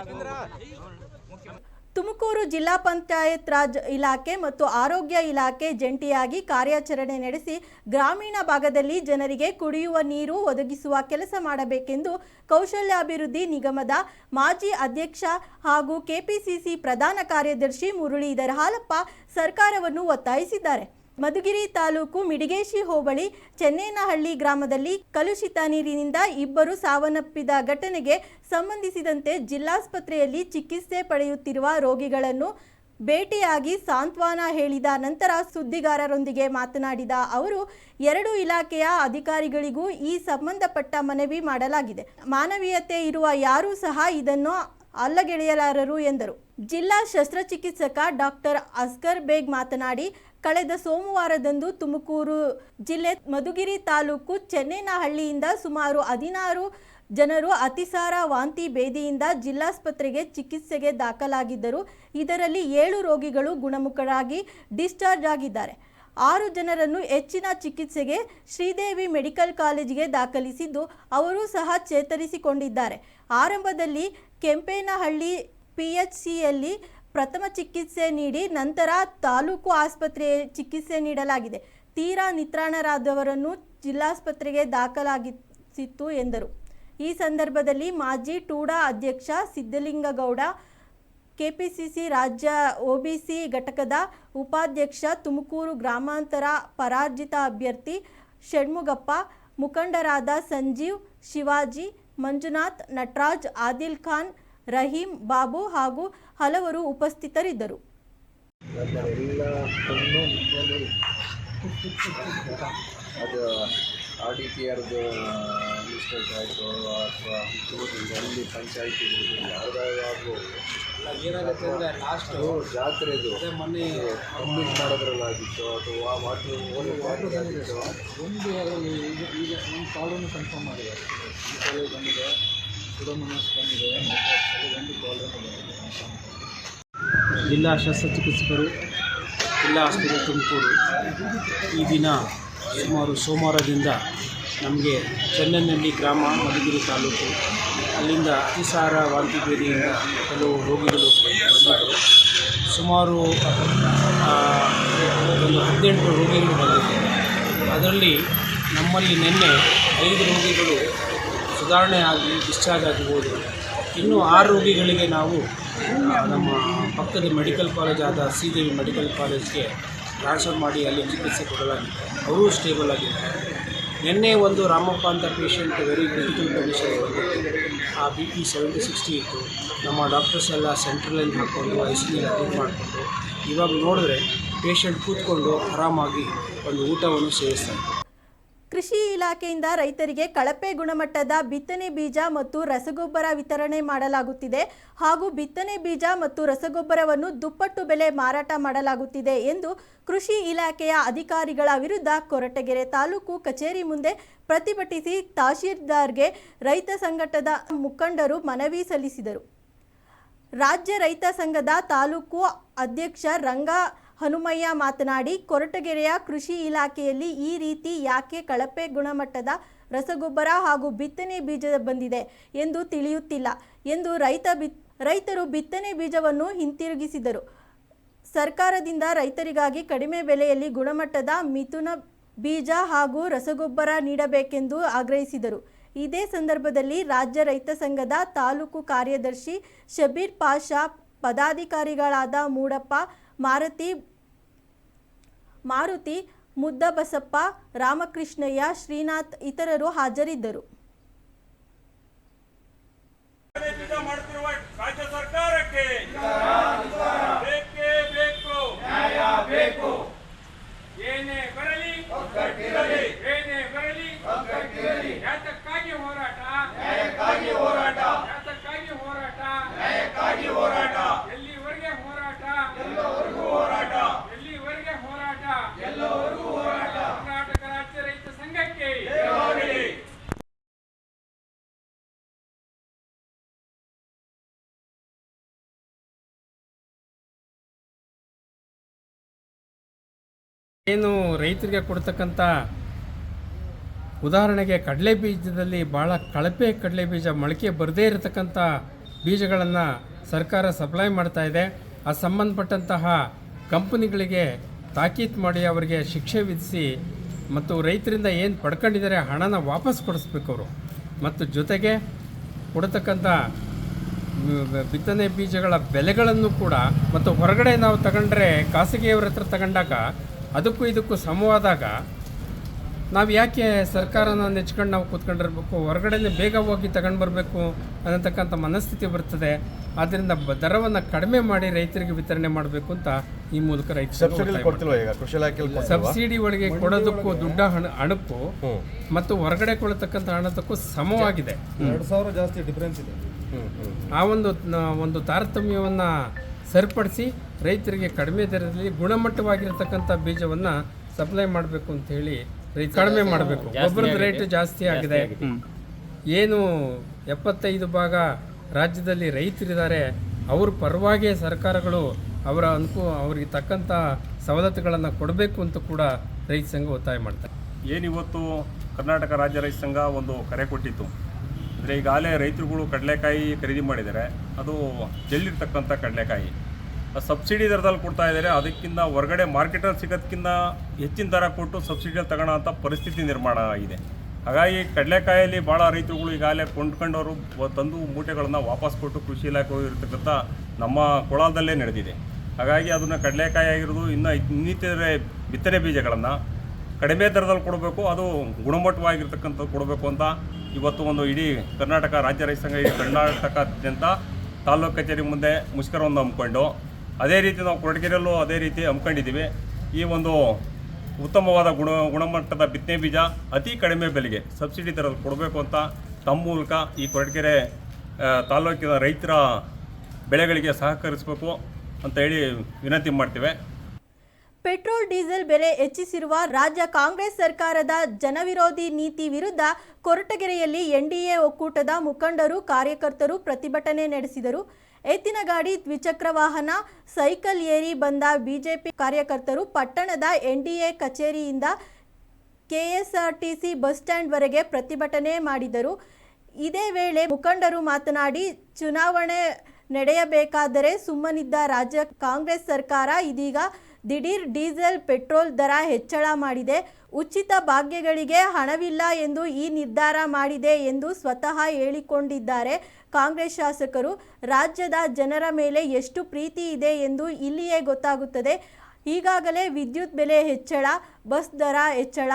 ತುಮಕೂರು ಜಿಲ್ಲಾ ಪಂಚಾಯತ್ ರಾಜ್ ಇಲಾಖೆ ಮತ್ತು ಆರೋಗ್ಯ ಇಲಾಖೆ ಜಂಟಿಯಾಗಿ ಕಾರ್ಯಾಚರಣೆ ನಡೆಸಿ ಗ್ರಾಮೀಣ ಭಾಗದಲ್ಲಿ ಜನರಿಗೆ ಕುಡಿಯುವ ನೀರು ಒದಗಿಸುವ ಕೆಲಸ ಮಾಡಬೇಕೆಂದು ಕೌಶಲ್ಯಾಭಿವೃದ್ಧಿ ನಿಗಮದ ಮಾಜಿ ಅಧ್ಯಕ್ಷ ಹಾಗೂ ಕೆಪಿಸಿಸಿ ಪ್ರಧಾನ ಕಾರ್ಯದರ್ಶಿ ಮುರಳೀಧರ್ ಹಾಲಪ್ಪ ಸರ್ಕಾರವನ್ನು ಒತ್ತಾಯಿಸಿದ್ದಾರೆ. ಮಧುಗಿರಿ ತಾಲೂಕು ಮಿಡಿಗೇಶಿ ಹೋಬಳಿ ಚೆನ್ನೇನಹಳ್ಳಿ ಗ್ರಾಮದಲ್ಲಿ ಕಲುಷಿತ ನೀರಿನಿಂದ 2 ಸಾವನ್ನಪ್ಪಿದ ಘಟನೆಗೆ ಸಂಬಂಧಿಸಿದಂತೆ ಜಿಲ್ಲಾಸ್ಪತ್ರೆಯಲ್ಲಿ ಚಿಕಿತ್ಸೆ ಪಡೆಯುತ್ತಿರುವ ರೋಗಿಗಳನ್ನು ಭೇಟಿಯಾಗಿ ಸಾಂತ್ವನ ಹೇಳಿದ ನಂತರ ಸುದ್ದಿಗಾರರೊಂದಿಗೆ ಮಾತನಾಡಿದ ಅವರು 2 ಇಲಾಖೆಯ ಅಧಿಕಾರಿಗಳಿಗೂ ಈ ಸಂಬಂಧಪಟ್ಟ ಮನವಿ ಮಾಡಲಾಗಿದೆ. ಮಾನವೀಯತೆ ಇರುವ ಯಾರೂ ಸಹ ಇದನ್ನು ಅಲ್ಲಗೆಳೆಯಲಾರರು ಎಂದರು. ಜಿಲ್ಲಾ ಶಸ್ತ್ರಚಿಕಿತ್ಸಕ ಡಾಕ್ಟರ್ ಅಸ್ಗರ್ ಬೇಗ್ ಮಾತನಾಡಿ, ಕಳೆದ ಸೋಮವಾರದಂದು ತುಮಕೂರು ಜಿಲ್ಲೆ ಮಧುಗಿರಿ ತಾಲೂಕು ಚೆನ್ನೇನಹಳ್ಳಿಯಿಂದ ಸುಮಾರು 16 ಜನರು ಅತಿಸಾರ ವಾಂತಿ ಭೇದಿಯಿಂದ ಜಿಲ್ಲಾಸ್ಪತ್ರೆಗೆ ಚಿಕಿತ್ಸೆಗೆ ದಾಖಲಾಗಿದ್ದರು. ಇದರಲ್ಲಿ 7 ರೋಗಿಗಳು ಗುಣಮುಖರಾಗಿ ಡಿಸ್ಚಾರ್ಜ್ ಆಗಿದ್ದಾರೆ. 6 ಜನರನ್ನು ಹೆಚ್ಚಿನ ಚಿಕಿತ್ಸೆಗೆ ಶ್ರೀದೇವಿ ಮೆಡಿಕಲ್ ಕಾಲೇಜಿಗೆ ದಾಖಲಿಸಿದ್ದು ಅವರು ಸಹ ಚೇತರಿಸಿಕೊಂಡಿದ್ದಾರೆ. ಆರಂಭದಲ್ಲಿ ಕೆಂಪೇನಹಳ್ಳಿ PHCಯಲ್ಲಿ ಪ್ರಥಮ ಚಿಕಿತ್ಸೆ ನೀಡಿ ನಂತರ ತಾಲೂಕು ಆಸ್ಪತ್ರೆಯ ಚಿಕಿತ್ಸೆ ನೀಡಲಾಗಿದೆ. ತೀರಾ ನಿತ್ರಾಣರಾದವರನ್ನು ಜಿಲ್ಲಾಸ್ಪತ್ರೆಗೆ ದಾಖಲಾಗಿಸಿತ್ತು ಎಂದರು. ಈ ಸಂದರ್ಭದಲ್ಲಿ ಮಾಜಿ ಟೂಡಾ ಅಧ್ಯಕ್ಷ ಸಿದ್ದಲಿಂಗಗೌಡ, ಕೆಪಿಸಿಸಿ ರಾಜ್ಯ OBC ಘಟಕದ ಉಪಾಧ್ಯಕ್ಷ, ತುಮಕೂರು ಗ್ರಾಮಾಂತರ ಪರಾಜಿತ ಅಭ್ಯರ್ಥಿ ಷಣ್ಮುಗಪ್ಪ, ಮುಖಂಡರಾದ ಸಂಜೀವ್, ಶಿವಾಜಿ, ಮಂಜುನಾಥ್, ನಟರಾಜ್, ಆದಿಲ್ ಖಾನ್, ರಹೀಂ, ಬಾಬು ಹಾಗೂ ಹಲವರು ಉಪಸ್ಥಿತರಿದ್ದರು. ಅದು RDPRದು ಮಿಸ್ಟೇಕ್ ಆಯಿತು ಅಥವಾ ಅಲ್ಲಿ ಪಂಚಾಯತಿ ಯಾವುದಾದ್ರು ಏನಾಗುತ್ತೆ ಅಂದರೆ ಲಾಸ್ಟು ಜಾತ್ರೆದು ಮೊನ್ನೆ ಕಂಪ್ಲೀಟ್ ಮಾಡೋದ್ರಲ್ಲಾಗಿತ್ತು ಅಥವಾ ವಾಟರ್ ಆಗಿತ್ತು. ಒಂದು ಈಗ ಒಂದು ಕಾಲನ್ನು ಕನ್ಫರ್ಮ್ ಮಾಡಿದ್ದಾರೆ. ಈ ಕಾಲೇಜ್ ಬಂದಿದೆ, ಸುಬ್ರಹ್ಮಣ್ಯಸ್ ಬಂದಿದೆ, ಒಂದು ಕಾಲನ್ನು ಬಂದಿದೆ. ಜಿಲ್ಲಾ ಶಸ್ತ್ರಚಿಕಿತ್ಸಕರು, ಜಿಲ್ಲಾ ಆಸ್ಪತ್ರೆ ತುಮಕೂರು ಈ ದಿನ ಸುಮಾರು ಸೋಮವಾರದಿಂದ ನಮಗೆ ಚೆನ್ನನಹಳ್ಳಿ ಗ್ರಾಮ ಮಧುಗಿರಿ ತಾಲೂಕು ಅಲ್ಲಿಂದ ಅತಿಸಾರ ವಾಂತಿ ಭೇದಿಯಿಂದ ಕೆಲವು ರೋಗಿಗಳು ಬಂದಿದ್ದರು. ಸುಮಾರು ಒಂದು 18 ರೋಗಿಗಳು ಬಂದಿದ್ದಾರೆ. ಅದರಲ್ಲಿ ನಮ್ಮಲ್ಲಿ ನಿನ್ನೆ 5 ರೋಗಿಗಳು ಸುಧಾರಣೆ ಆಗಿ ಡಿಸ್ಚಾರ್ಜ್ ಆಗಿ ಹೋದರು. ಇನ್ನು 6 ರೋಗಿಗಳಿಗೆ ನಾವು ನಮ್ಮ ಪಕ್ಕದ ಮೆಡಿಕಲ್ ಕಾಲೇಜ್ ಆದ ಶ್ರೀದೇವಿ ಮೆಡಿಕಲ್ ಕಾಲೇಜ್ಗೆ ಟ್ರಾನ್ಸ್ಫರ್ ಮಾಡಿ ಅಲ್ಲಿ ಚಿಕಿತ್ಸೆ ಕೊಡಲಾಗಿದೆ. ಅವರೂ ಸ್ಟೇಬಲ್ ಆಗಿದ್ದಾರೆ. ನಿನ್ನೆ ಒಂದು ರಾಮಪ್ಪ ಅಂತ ಪೇಷಂಟ್ ವೆರಿ ಕ್ರಿಟಿಕಲ್ ಕಂಡೀಷನ್ ಬಂದಿತ್ತು. ಆ BP 70-60 ಇತ್ತು. ನಮ್ಮ ಡಾಕ್ಟರ್ಸ್ ಎಲ್ಲ ಸೆಂಟ್ರಲೈನ್ ಹಾಕ್ಕೊಂಡು ICU ಅಟೆಂಡ್ ಮಾಡಿಕೊಂಡು ಇವಾಗ ನೋಡಿದ್ರೆ ಪೇಷಂಟ್ ಕೂತ್ಕೊಂಡು ಆರಾಮಾಗಿ ಒಂದು ಊಟವನ್ನು ಸೇವಿಸ್ತಾರೆ. ಕೃಷಿ ಇಲಾಖೆಯಿಂದ ರೈತರಿಗೆ ಕಳಪೆ ಗುಣಮಟ್ಟದ ಬಿತ್ತನೆ ಬೀಜ ಮತ್ತು ರಸಗೊಬ್ಬರ ವಿತರಣೆ ಮಾಡಲಾಗುತ್ತಿದೆ ಹಾಗೂ ಬಿತ್ತನೆ ಬೀಜ ಮತ್ತು ರಸಗೊಬ್ಬರವನ್ನು ದುಪ್ಪಟ್ಟು ಬೆಲೆ ಮಾರಾಟ ಮಾಡಲಾಗುತ್ತಿದೆ ಎಂದು ಕೃಷಿ ಇಲಾಖೆಯ ಅಧಿಕಾರಿಗಳ ವಿರುದ್ಧ ಕೊರಟಗೆರೆ ತಾಲೂಕು ಕಚೇರಿ ಮುಂದೆ ಪ್ರತಿಭಟಿಸಿ ತಹಶೀಲ್ದಾರ್ಗೆ ರೈತ ಸಂಘಟದ ಮುಖಂಡರು ಮನವಿ ಸಲ್ಲಿಸಿದರು. ರಾಜ್ಯ ರೈತ ಸಂಘದ ತಾಲೂಕು ಅಧ್ಯಕ್ಷ ರಂಗ ಹನುಮಯ್ಯ ಮಾತನಾಡಿ, ಕೊರಟಗೆರೆಯ ಕೃಷಿ ಇಲಾಖೆಯಲ್ಲಿ ಈ ರೀತಿ ಯಾಕೆ ಕಳಪೆ ಗುಣಮಟ್ಟದ ರಸಗೊಬ್ಬರ ಹಾಗೂ ಬಿತ್ತನೆ ಬೀಜ ಬಂದಿದೆ ಎಂದು ತಿಳಿಯುತ್ತಿಲ್ಲ ಎಂದು ರೈತರು ಬಿತ್ತನೆ ಬೀಜವನ್ನು ಹಿಂತಿರುಗಿಸಿದರು. ಸರ್ಕಾರದಿಂದ ರೈತರಿಗಾಗಿ ಕಡಿಮೆ ಬೆಲೆಯಲ್ಲಿ ಗುಣಮಟ್ಟದ ಮಿಥುನ ಬೀಜ ಹಾಗೂ ರಸಗೊಬ್ಬರ ನೀಡಬೇಕೆಂದು ಆಗ್ರಹಿಸಿದರು. ಇದೇ ಸಂದರ್ಭದಲ್ಲಿ ರಾಜ್ಯ ರೈತ ಸಂಘದ ತಾಲೂಕು ಕಾರ್ಯದರ್ಶಿ ಶಬೀರ್ ಪಾಷಾ, ಪದಾಧಿಕಾರಿಗಳಾದ ಮೂಡಪ್ಪ, ಮಾರುತಿ, ಮುದ್ದಬಸಪ್ಪ, ರಾಮಕೃಷ್ಣಯ್ಯ, ಶ್ರೀನಾಥ್ ಇತರರು ಹಾಜರಿದ್ದರು. ಮಾಡುತ್ತಿರುವ ರಾಜ್ಯ ಸರ್ಕಾರಕ್ಕೆ ಬೇಕೇ ಬೇಕು, ನ್ಯಾಯ ಬೇಕು. ಏನೇ ಬರಲಿ ಏನೇ ಬರಲಿ ಯಾತಕ್ಕಾಗಿ ಹೋರಾಟ, ನ್ಯಾಯಕ್ಕಾಗಿ ಹೋರಾಟ, ಯಾತಕ್ಕಾಗಿ ಹೋರಾಟ, ನ್ಯಾಯಕ್ಕಾಗಿ ಹೋರಾಟ. ಎಲ್ಲಿವರೆಗೆ ಹೋರಾಟ, ಎಲ್ಲವರೆಗೂ ಹೋರಾಟ, ಎಲ್ಲಿವರೆಗೆ ಹೋರಾಟ, ಎಲ್ಲವರೆಗೂ ಹೋರಾಟ. ಕರ್ನಾಟಕ ರಾಜ್ಯ ರೈತ ಸಂಘಕ್ಕೆ ಜಯವಾಗಲಿ. ಏನು ರೈತರಿಗೆ ಕೊಡ್ತಕ್ಕಂಥ ಉದಾಹರಣೆಗೆ ಕಡಲೆ ಬೀಜದಲ್ಲಿ ಭಾಳ ಕಳಪೆ ಕಡಲೆ ಬೀಜ, ಮೊಳಕೆ ಬರದೇ ಇರತಕ್ಕಂಥ ಬೀಜಗಳನ್ನು ಸರ್ಕಾರ ಸಪ್ಲೈ ಮಾಡ್ತಾ ಇದೆ. ಆ ಸಂಬಂಧಪಟ್ಟಂತಹ ಕಂಪನಿಗಳಿಗೆ ತಾಕೀತು ಮಾಡಿ ಅವರಿಗೆ ಶಿಕ್ಷೆ ವಿಧಿಸಿ ಮತ್ತು ರೈತರಿಂದ ಏನು ಪಡ್ಕೊಂಡಿದ್ದಾರೆ ಹಣನ ವಾಪಸ್ ಕೊಡಿಸ್ಬೇಕು ಅವರು. ಮತ್ತು ಜೊತೆಗೆ ಕೊಡ್ತಕ್ಕಂಥ ಬಿತ್ತನೆ ಬೀಜಗಳ ಬೆಲೆಗಳನ್ನು ಕೂಡ ಮತ್ತು ಹೊರಗಡೆ ನಾವು ತಗೊಂಡ್ರೆ ಖಾಸಗಿಯವರ ಹತ್ರ ತಗೊಂಡಾಗ ಅದಕ್ಕೂ ಇದಕ್ಕೂ ಸಮವಾದಾಗ ನಾವು ಯಾಕೆ ಸರ್ಕಾರನ ನೆಚ್ಕೊಂಡು ನಾವು ಕೂತ್ಕೊಂಡಿರ್ಬೇಕು, ಹೊರಗಡೆನೇ ಬೇಗ ಹೋಗಿ ತಗೊಂಡು ಬರಬೇಕು ಅನ್ನತಕ್ಕಂಥ ಮನಸ್ಥಿತಿ ಬರ್ತದೆ. ಆದ್ದರಿಂದ ದರವನ್ನು ಕಡಿಮೆ ಮಾಡಿ ರೈತರಿಗೆ ವಿತರಣೆ ಮಾಡಬೇಕು ಅಂತ ಈ ಮೂಲಕ ಸಬ್ಸಿಡಿ ಒಳಗೆ ಕೊಡೋದಕ್ಕೂ ಹಣಕ್ಕೂ ಮತ್ತು ಹೊರಗಡೆ ಕೊಡತಕ್ಕಂಥ ಹಣದಕ್ಕೂ ಸಮವಾಗಿದೆ. 2,000 ಜಾಸ್ತಿ ಡಿಫ್ರೆನ್ಸ್ ಇದೆ. ಆ ಒಂದು ತಾರತಮ್ಯವನ್ನು ಸರಿಪಡಿಸಿ ರೈತರಿಗೆ ಕಡಿಮೆ ದರದಲ್ಲಿ ಗುಣಮಟ್ಟವಾಗಿರ್ತಕ್ಕಂಥ ಬೀಜವನ್ನು ಸಪ್ಲೈ ಮಾಡಬೇಕು ಅಂತ ಹೇಳಿ ಕಡಿಮೆ ಮಾಡಬೇಕು. ಗೊಬ್ಬರದ ರೇಟ್ ಜಾಸ್ತಿ ಆಗಿದೆ. ಏನು 75 ಭಾಗ ರಾಜ್ಯದಲ್ಲಿ ರೈತರಿದ್ದಾರೆ, ಅವ್ರ ಪರವಾಗಿ ಸರ್ಕಾರಗಳು ಅವ್ರಿಗೆ ತಕ್ಕಂಥ ಸವಲತ್ತುಗಳನ್ನು ಕೊಡಬೇಕು ಅಂತ ಕೂಡ ರೈತ ಸಂಘ ಒತ್ತಾಯ ಮಾಡ್ತಾರೆ. ಏನಿವತ್ತು ಕರ್ನಾಟಕ ರಾಜ್ಯ ರೈತ ಸಂಘ ಒಂದು ಕರೆ ಕೊಟ್ಟಿತ್ತು ಅಂದರೆ, ಈಗಾಗಲೇ ರೈತರುಗಳು ಕಡಲೆಕಾಯಿ ಖರೀದಿ ಮಾಡಿದ್ದಾರೆ. ಅದು ಜಲ್ಲಿರ್ತಕ್ಕಂಥ ಕಡಲೆಕಾಯಿ ಸಬ್ಸಿಡಿ ದರದಲ್ಲಿ ಕೊಡ್ತಾ ಇದ್ದಾರೆ. ಅದಕ್ಕಿಂತ ಹೊರಗಡೆ ಮಾರ್ಕೆಟಲ್ಲಿ ಸಿಗೋದಕ್ಕಿಂತ ಹೆಚ್ಚಿನ ದರ ಕೊಟ್ಟು ಸಬ್ಸಿಡಿಯಲ್ಲಿ ತಗೊಳ್ಳೋ ಅಂಥ ಪರಿಸ್ಥಿತಿ ನಿರ್ಮಾಣ ಆಗಿದೆ. ಹಾಗಾಗಿ ಕಡಲೆಕಾಯಲ್ಲಿ ಭಾಳ ರೈತರುಗಳು ಈಗಾಗಲೇ ಕೊಂಡ್ಕೊಂಡವರು ತಂದು ಮೂಟೆಗಳನ್ನು ವಾಪಸ್ ಕೊಟ್ಟು ಕೃಷಿ ಇಲಾಖೆ ಇರತಕ್ಕಂಥ ನಮ್ಮ ಕೊಳದಲ್ಲೇ ನಡೆದಿದೆ. ಹಾಗಾಗಿ ಅದನ್ನು ಕಡಲೆಕಾಯಿ ಆಗಿರೋದು ಇನ್ನಿತರೆ ಬಿತ್ತನೆ ಬೀಜಗಳನ್ನು ಕಡಿಮೆ ದರದಲ್ಲಿ ಕೊಡಬೇಕು, ಅದು ಗುಣಮಟ್ಟವಾಗಿರ್ತಕ್ಕಂಥದ್ದು ಕೊಡಬೇಕು ಅಂತ ಇವತ್ತು ಒಂದು ಇಡೀ ಕರ್ನಾಟಕ ರಾಜ್ಯ ರೈತ ಸಂಘ ಇಡೀ ಕರ್ನಾಟಕದಾದ್ಯಂತ ತಾಲೂಕು ಕಚೇರಿ ಮುಂದೆ ಮುಷ್ಕರವನ್ನು ಹಮ್ಮಿಕೊಂಡು, ಅದೇ ರೀತಿ ನಾವು ಕೊರಟಗೆರೆಯಲ್ಲೂ ಅದೇ ರೀತಿ ಹಮ್ಮಿಕೊಂಡಿದ್ದೀವಿ. ಈ ಒಂದು ಉತ್ತಮವಾದ ಗುಣಮಟ್ಟದ ಬಿತ್ತನೆ ಬೀಜ ಅತಿ ಕಡಿಮೆ ಬೆಲೆಗೆ ಸಬ್ಸಿಡಿ ದರದಲ್ಲಿ ಕೊಡಬೇಕು ಅಂತ ತಮ್ಮ ಮೂಲಕ ಈ ಕೊರಟಗೆರೆ ತಾಲೂಕಿನ ರೈತರ ಬೆಳೆಗಳಿಗೆ ಸಹಕರಿಸಬೇಕು ಅಂತ ಹೇಳಿ ವಿನಂತಿ ಮಾಡ್ತೇವೆ. ಪೆಟ್ರೋಲ್ ಡೀಸೆಲ್ ಬೆಲೆ ಹೆಚ್ಚಿಸಿರುವ ರಾಜ್ಯ ಕಾಂಗ್ರೆಸ್ ಸರ್ಕಾರದ ಜನವಿರೋಧಿ ನೀತಿ ವಿರುದ್ಧ ಕೊರಟಗೆರೆಯಲ್ಲಿ ಎನ್ಡಿಎ ಒಕ್ಕೂಟದ ಮುಖಂಡರು ಕಾರ್ಯಕರ್ತರು ಪ್ರತಿಭಟನೆ ನಡೆಸಿದರು. ಎತ್ತಿನ ಗಾಡಿ, ದ್ವಿಚಕ್ರ ವಾಹನ, ಸೈಕಲ್ ಏರಿ ಬಂದ ಬಿಜೆಪಿ ಕಾರ್ಯಕರ್ತರು ಪಟ್ಟಣದ ಎನ್ಡಿಎ ಕಚೇರಿಯಿಂದ ಕೆಎಸ್ಆರ್ಟಿಸಿ ಬಸ್ ಸ್ಟ್ಯಾಂಡ್ವರೆಗೆ ಪ್ರತಿಭಟನೆ ಮಾಡಿದರು. ಇದೇ ವೇಳೆ ಮುಖಂಡರು ಮಾತನಾಡಿ, ಚುನಾವಣೆ ನಡೆಯಬೇಕಾದರೆ ಸುಮ್ಮನಿದ್ದ ರಾಜ್ಯ ಕಾಂಗ್ರೆಸ್ ಸರ್ಕಾರ ಇದೀಗ ದಿಢೀರ್ ಡೀಸೆಲ್ ಪೆಟ್ರೋಲ್ ದರ ಹೆಚ್ಚಳ ಮಾಡಿದೆ. ಉಚಿತ ಭಾಗ್ಯಗಳಿಗೆ ಹಣವಿಲ್ಲ ಎಂದು ಈ ನಿರ್ಧಾರ ಮಾಡಿದೆ ಎಂದು ಸ್ವತಃ ಹೇಳಿಕೊಂಡಿದ್ದಾರೆ. ಕಾಂಗ್ರೆಸ್ ಶಾಸಕರು ರಾಜ್ಯದ ಜನರ ಮೇಲೆ ಎಷ್ಟು ಪ್ರೀತಿ ಇದೆ ಎಂದು ಇಲ್ಲಿಯೇ ಗೊತ್ತಾಗುತ್ತದೆ. ಈಗಾಗಲೇ ವಿದ್ಯುತ್ ಬೆಲೆ ಹೆಚ್ಚಳ, ಬಸ್ ದರ ಹೆಚ್ಚಳ,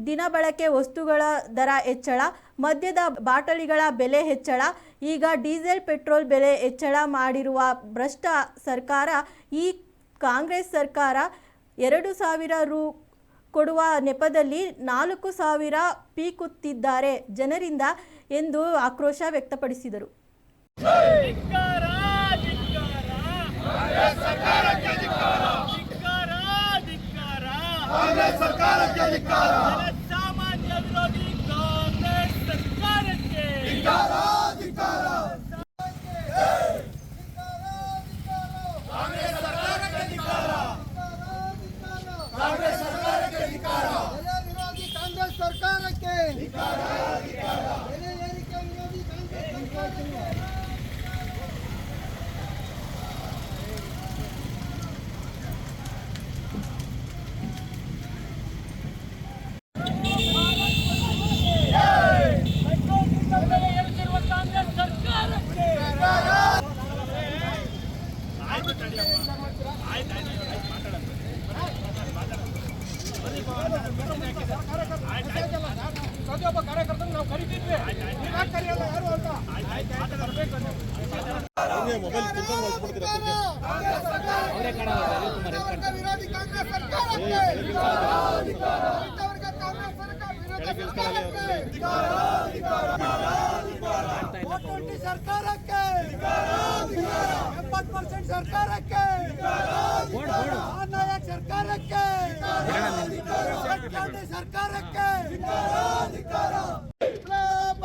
ದಿನಬಳಕೆ ವಸ್ತುಗಳ ದರ ಹೆಚ್ಚಳ, ಮದ್ಯದ ಬಾಟಲಿಗಳ ಬೆಲೆ ಹೆಚ್ಚಳ, ಈಗ ಡೀಸೆಲ್ ಪೆಟ್ರೋಲ್ ಬೆಲೆ ಹೆಚ್ಚಳ ಮಾಡಿರುವ ಭ್ರಷ್ಟ ಸರ್ಕಾರ ಈ ಕಾಂಗ್ರೆಸ್ ಸರ್ಕಾರ 2,000 ರು ಕೊಡುವ ನೆಪದಲ್ಲಿ 4,000 ಪೀಕುತ್ತಿದ್ದಾರೆ ಜನರಿಂದ ಎಂದು ಆಕ್ರೋಶ ವ್ಯಕ್ತಪಡಿಸಿದರು.